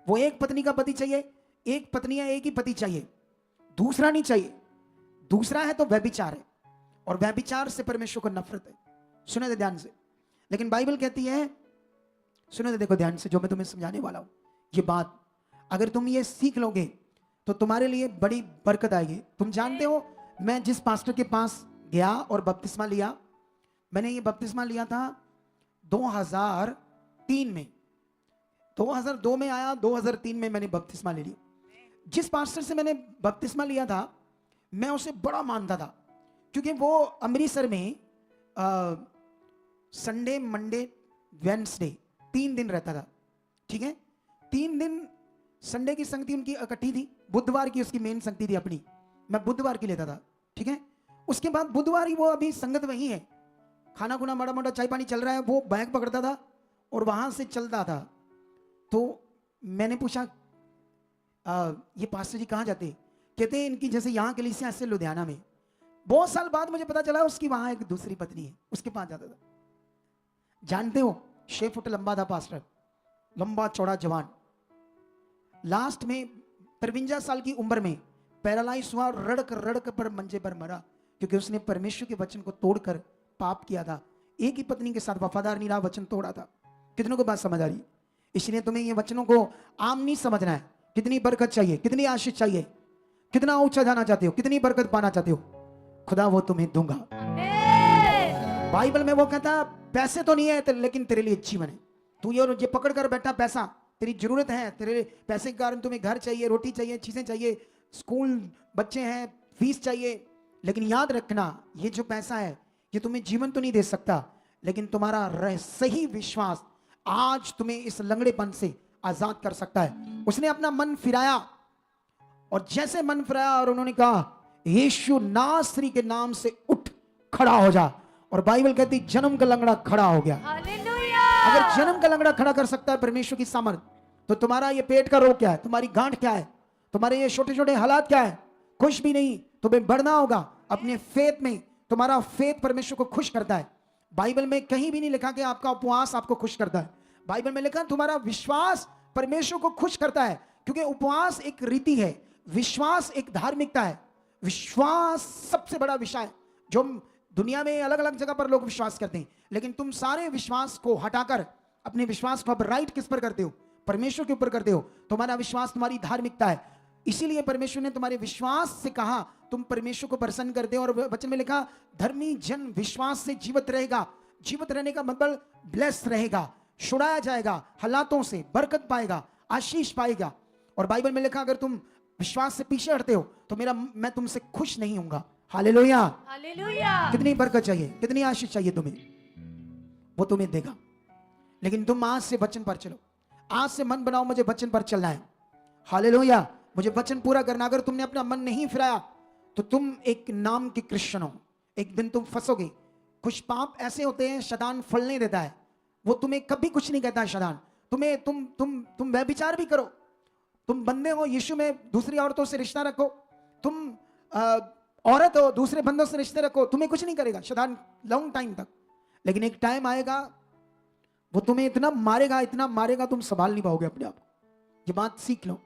वो एक पत्नी का पति चाहिए, एक पत्नी है, एक ही पति चाहिए, दूसरा नहीं चाहिए। दूसरा है तो व्यभिचार है, और व्यभिचार से परमेश्वर को नफरत है। सुने दे ध्यान से, लेकिन बाइबल कहती है, सुने दे, देखो ध्यान से, जो मैं तुम्हें समझाने वाला हूं, ये बात अगर तुम ये सीख लोगे तो तुम्हारे लिए बड़ी बरकत आएगी। तुम जानते हो, मैं जिस पास्टर के पास गया और बपतिस्मा लिया, मैंने ये बपतिस्मा लिया था 2003 में, 2002 में आया, 2003 में मैंने बपतिस्मा ले लिया। जिस पास्टर से मैंने बपतिस्मा लिया था, मैं उसे बड़ा मानता था, क्योंकि वो अमृतसर में संडे, मंडे, वेडनेसडे 3 दिन रहता था। ठीक है, 3 दिन संडे की संगति उनकी इकट्ठी थी, बुधवार की उसकी मेन संगति थी अपनी, मैं बुधवार की लेता था। ठीक है, उसके बाद बुधवार ही वो अभी संगत वही है, खाना खुना माड़ा मोटा चाय पानी चल रहा है, वो बैग पकड़ता था और वहां से चलता था। तो मैंने पूछा, ये पास्टर जी कहाँ जाते? कहते हैं इनकी जैसे यहाँ कलीसिया ऐसे लुधियाना में। बहुत साल बाद मुझे पता चला उसकी वहां एक दूसरी पत्नी है, उसके पास जाता था। जानते हो, 6 फुट लंबा था पास्टर, लंबा चौड़ा जवान। लास्ट में 53 साल की उम्र में पैरालाइज हुआ, रड़क रड़क पर मंजे पर मरा, क्योंकि उसने परमेश्वर के वचन को तोड़कर पाप किया था। एक ही पत्नी के साथ वफादार नहीं रहा, वचन तोड़ा था। कितनों को बात समझ आ रही है? इसलिए तुम्हें ये वचनों को आम नहीं समझना है। कितनी बरकत चाहिए, कितनी आशीष चाहिए, कितना ऊंचा जाना चाहते हो, कितनी बरकत पाना चाहते हो, खुदा वो तुम्हें दूंगा। बाइबल में वो कहता, पैसे तो नहीं है लेकिन तेरे लिए जीवन है। तू ये पकड़ कर बैठा, पैसा तेरी जरूरत है, तेरे पैसे के कारण तुम्हें घर चाहिए, रोटी चाहिए, चीजें चाहिए, स्कूल बच्चे हैं, फीस चाहिए, लेकिन याद रखना, ये जो पैसा है ये तुम्हें जीवन तो नहीं दे सकता, लेकिन तुम्हारा सही विश्वास आज तुम्हें इस लंगड़ेपन से आजाद कर सकता है। उसने अपना मन फिराया, और जैसे मन फिराया और उन्होंने कहा, यीशु नासरी के नाम से उठ खड़ा हो जा, और बाइबल कहती जन्म का लंगड़ा खड़ा हो गया।
हालेलुया।
अगर जन्म का लंगड़ा खड़ा कर सकता है परमेश्वर की सामर्थ, तो तुम्हारा ये पेट का रोग क्या है, तुम्हारी गांठ क्या है, तुम्हारे ये छोटे छोटे हालात क्या है, कुछ भी नहीं। तुम्हें बढ़ना होगा अपने फेथ में। तुम्हारा फेथ परमेश्वर को खुश करता है। बाइबल में कहीं भी नहीं लिखा कि आपका उपवास आपको खुश करता है। बाइबल में लिखा तुम्हारा विश्वास परमेश्वर को खुश करता है, क्योंकि उपवास एक रीति है, विश्वास एक धार्मिकता है। विश्वास सबसे बड़ा विषय है, जो दुनिया में अलग अलग जगह पर लोग विश्वास करते हैं, लेकिन तुम सारे विश्वास को हटाकर अपने विश्वास को अब राइट किस पर करते हो? परमेश्वर के ऊपर करते हो। तुम्हारा विश्वास तुम्हारी धार्मिकता है। इसीलिए परमेश्वर ने तुम्हारे विश्वास से कहा तुम परमेश्वर को प्रसन्न करते हो, और वचन में लिखा धर्मी जन विश्वास से जीवित रहेगा। जीवित रहने का मतलब ब्लेस रहेगा, छुड़ाया जाएगा हालातों से, बरकत पाएगा, आशीष पाएगा। और बाइबल में लिखा अगर तुम विश्वास से पीछे हटते हो तो मैं तुमसे खुश नहीं हूंगा। हालेलुया।
हालेलुया।
कितनी बरकत चाहिए, कितनी आशीष चाहिए तुम्हें, वो तुम्हें देगा। लेकिन तुम आज से वचन पर चलो, आज से मन बनाओ मुझे वचन पर चलना है। हालेलुया। मुझे वचन पूरा करना। अगर तुमने अपना मन नहीं फिराया तो तुम एक नाम के क्रिश्चियन हो, एक दिन तुम फंसोगे। कुछ पाप ऐसे होते हैं शैतान फल नहीं देता है, वो तुम्हें कभी कुछ नहीं कहता है। शैतान तुम्हें तुम व्यभिचार भी करो, तुम बंदे हो यीशु में, दूसरी औरतों से रिश्ता रखो, तुम औरत हो दूसरे बंदों से रिश्ते रखो, तुम्हें कुछ नहीं करेगा शैतान लॉन्ग टाइम तक। लेकिन एक टाइम आएगा वो तुम्हें इतना मारेगा तुम संभाल नहीं पाओगे अपने आप को। ये बात सीख लो।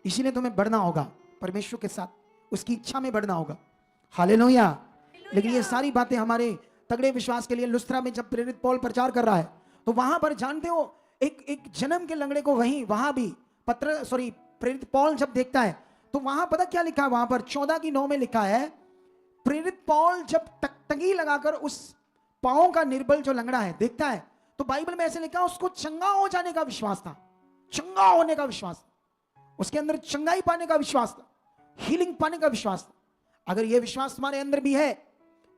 इसीलिए तुम्हें बढ़ना होगा परमेश्वर के साथ, उसकी इच्छा में बढ़ना होगा। हालेलुया। लेकिन ये सारी बातें हमारे तगड़े विश्वास के लिए। लुस्त्रा में जब प्रेरित पौल प्रचार कर रहा है तो वहां पर जानते हो एक जन्म के लंगड़े को वहां भी प्रेरित पौल जब देखता है तो वहां पता क्या लिखा है, वहां पर 14:9 में लिखा है, प्रेरित पौल जब टकटकी लगाकर उस पांव का निर्बल जो लंगड़ा है देखता है तो बाइबल में ऐसे लिखा उसको चंगा हो जाने का विश्वास था, चंगा होने का विश्वास था, उसके अंदर चंगाई पाने का विश्वास था, हीलिंग पाने का विश्वास था। अगर यह विश्वास तुम्हारे अंदर भी है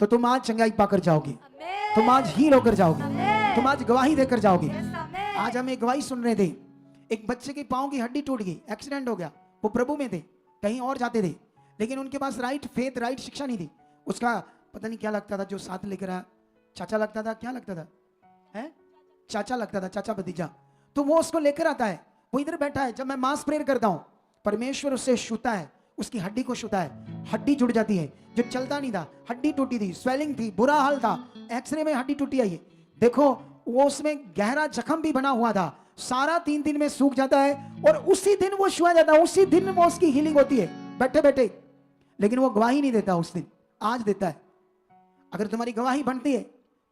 तो तुम आज चंगाई पाकर जाओगे, तुम आज हील होकर जाओगे, तुम आज गवाही देकर जाओगे। आज हम एक गवाही सुन रहे थे, एक बच्चे की पांव की हड्डी टूट गई, एक्सीडेंट हो गया, वो प्रभु में थे, कहीं और जाते थे, लेकिन उनके पास राइट फेथ, राइट शिक्षा नहीं थी। उसका पता नहीं क्या लगता था जो साथ लेकर आया, चाचा लगता था, क्या लगता था, है चाचा लगता था, चाचा भतीजा। तो वो उसको लेकर आता है, वो इधर बैठा है। जब मैं मास प्रेयर करता हूं परमेश्वर उससे छूता है, उसकी हड्डी को छूता है, हड्डी जुड़ जाती है। जो चलता नहीं था, हड्डी टूटी थी, स्वेलिंग थी, बुरा हाल था, एक्सरे में हड्डी टूटी आई है। देखो वो उसमें गहरा जख्म भी बना हुआ था, सारा 3 दिन में सूख जाता है और उसी दिन वो छुआ जाता है, उसी दिन वो उसकी हीलिंग होती है बैठे बैठे। लेकिन वो गवाही नहीं देता उस दिन, आज देता है। अगर तुम्हारी गवाही बनती है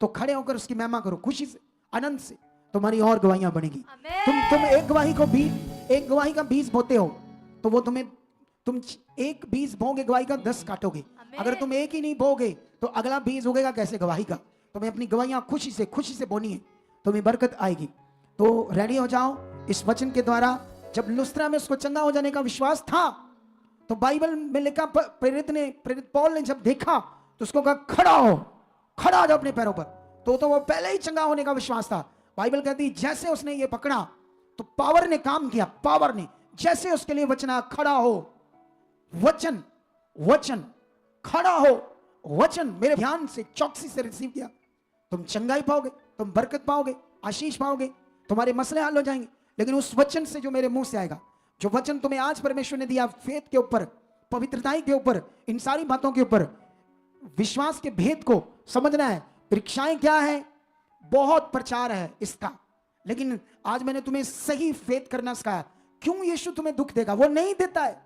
तो खड़े होकर उसकी महिमा करो, खुशी से, आनंद से, तुम्हारी और गवाहियां बनेगी। तुम एक गवाही का बीज बोते हो तो वो तुम एक बीज बोगे, गवाही का 10 काटोगे। अगर तुम एक ही नहीं बोगे तो अगला बीज उगेगा कैसे गवाही का। तुम्हें अपनी गवाहियां खुशी से बोनी है, तुम्हें बरकत आएगी। तो रेडी हो जाओ इस वचन के द्वारा। जब लुस्त्रा में उसको चंगा हो जाने का विश्वास था तो बाइबल में लिखा, प्रेरित पौल ने जब देखा तो उसको कहा खड़ा हो जाओ अपने पैरों पर। तो वो पहले ही चंगा होने का विश्वास था। बाइबल कहती जैसे उसने ये पकड़ा तो पावर ने काम किया, पावर ने जैसे उसके लिए वचन खड़ा हो, वचन खड़ा हो, वचन मेरे ध्यान से, चौकसी से रिसीव किया, तुम चंगाई पाओगे, तुम बरकत पाओगे, आशीष पाओगे, तुम्हारे मसले हल हो जाएंगे। लेकिन उस वचन से जो मेरे मुंह से आएगा, जो वचन तुम्हें आज परमेश्वर ने दिया, फेथ के ऊपर, पवित्रताई के ऊपर, इन सारी बातों के ऊपर, विश्वास के भेद को समझना है। परीक्षाएं क्या है, बहुत प्रचार है इसका, लेकिन आज मैंने तुम्हें सही फेथ करना सिखाया। क्यों यीशु तुम्हें दुख देगा, वो नहीं देता है।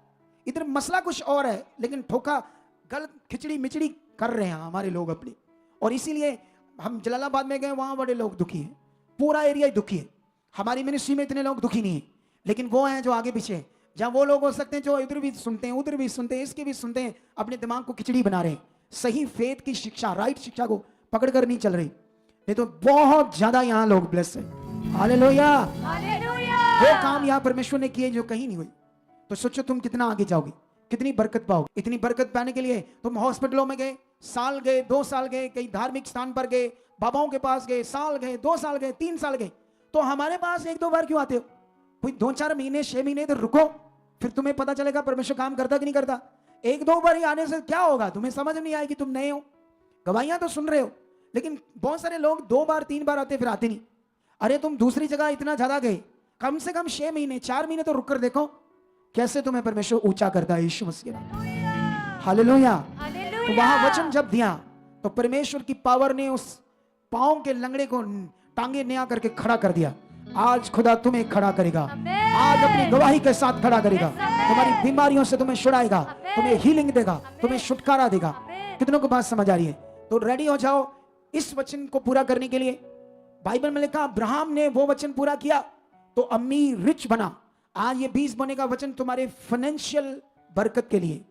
इधर मसला कुछ और है लेकिन ठोका गलत खिचड़ी मिचड़ी कर रहे हैं हमारे लोग अपनी। और इसीलिए हम जलालाबाद में गए, वहां बड़े लोग दुखी हैं, पूरा एरिया ही दुखी है। हमारी मिनिस्ट्री में इतने लोग दुखी नहीं है, लेकिन वो हैं जो आगे पीछे हैं। जहां वो लोग हो सकते हैं जो इधर भी सुनते हैं, उधर भी सुनते हैं, इसके भी सुनते हैं, अपने दिमाग को खिचड़ी बना रहे हैं। सही फेथ की शिक्षा, राइट शिक्षा को पकड़कर नहीं चल रही, नहीं तो बहुत ज्यादा यहाँ लोग ब्लेस है। हालेलुया। वो काम यहाँ परमेश्वर ने किए जो कहीं नहीं हुई। तो सोचो तुम कितना आगे जाओगे, कितनी बरकत पाओगे। इतनी बरकत पाने के लिए तुम हॉस्पिटलों में गए, साल गए, 2 साल गए, कई धार्मिक स्थान पर गए, बाबाओं के पास गए, साल गए, 2 साल गए, 3 साल गए। तो हमारे पास 1-2 बार क्यों आते हो? कोई 2-4 महीने, 6 महीने तो रुको, फिर तुम्हें पता चलेगा परमेश्वर काम करता कि नहीं करता। 1-2 बार ही आने से क्या होगा, तुम्हें समझ नहीं आएगी, तुम नए हो। गवाहियां तो सुन रहे हो, लेकिन बहुत सारे लोग 2 बार 3 बार आते फिर आते नहीं। अरे तुम दूसरी जगह इतना ज्यादा गए, कम से कम 6 महीने 4 महीने तो रुक कर देखो कैसे तुम्हें परमेश्वर ऊंचा करता है यीशु मसीह। हालेलुया। तो वहां वचन जब दिया तो परमेश्वर की पावर ने उस पांव के लंगड़े को टांगे न्या करके खड़ा कर दिया। आज खुदा तुम्हें खड़ा करेगा, आज अपनी गवाही के साथ खड़ा करेगा, तुम्हारी बीमारियों से तुम्हें छुड़ाएगा, तुम्हें हीलिंग देगा, तुम्हें छुटकारा देगा। कितनों को बात समझ आ रही है? तो रेडी हो जाओ इस वचन को पूरा करने के लिए। बाइबल में लिखा अब्राहम ने वो वचन पूरा किया तो अमीर, रिच बना। आज ये 20 बोने का वचन तुम्हारे फाइनेंशियल बरकत के लिए,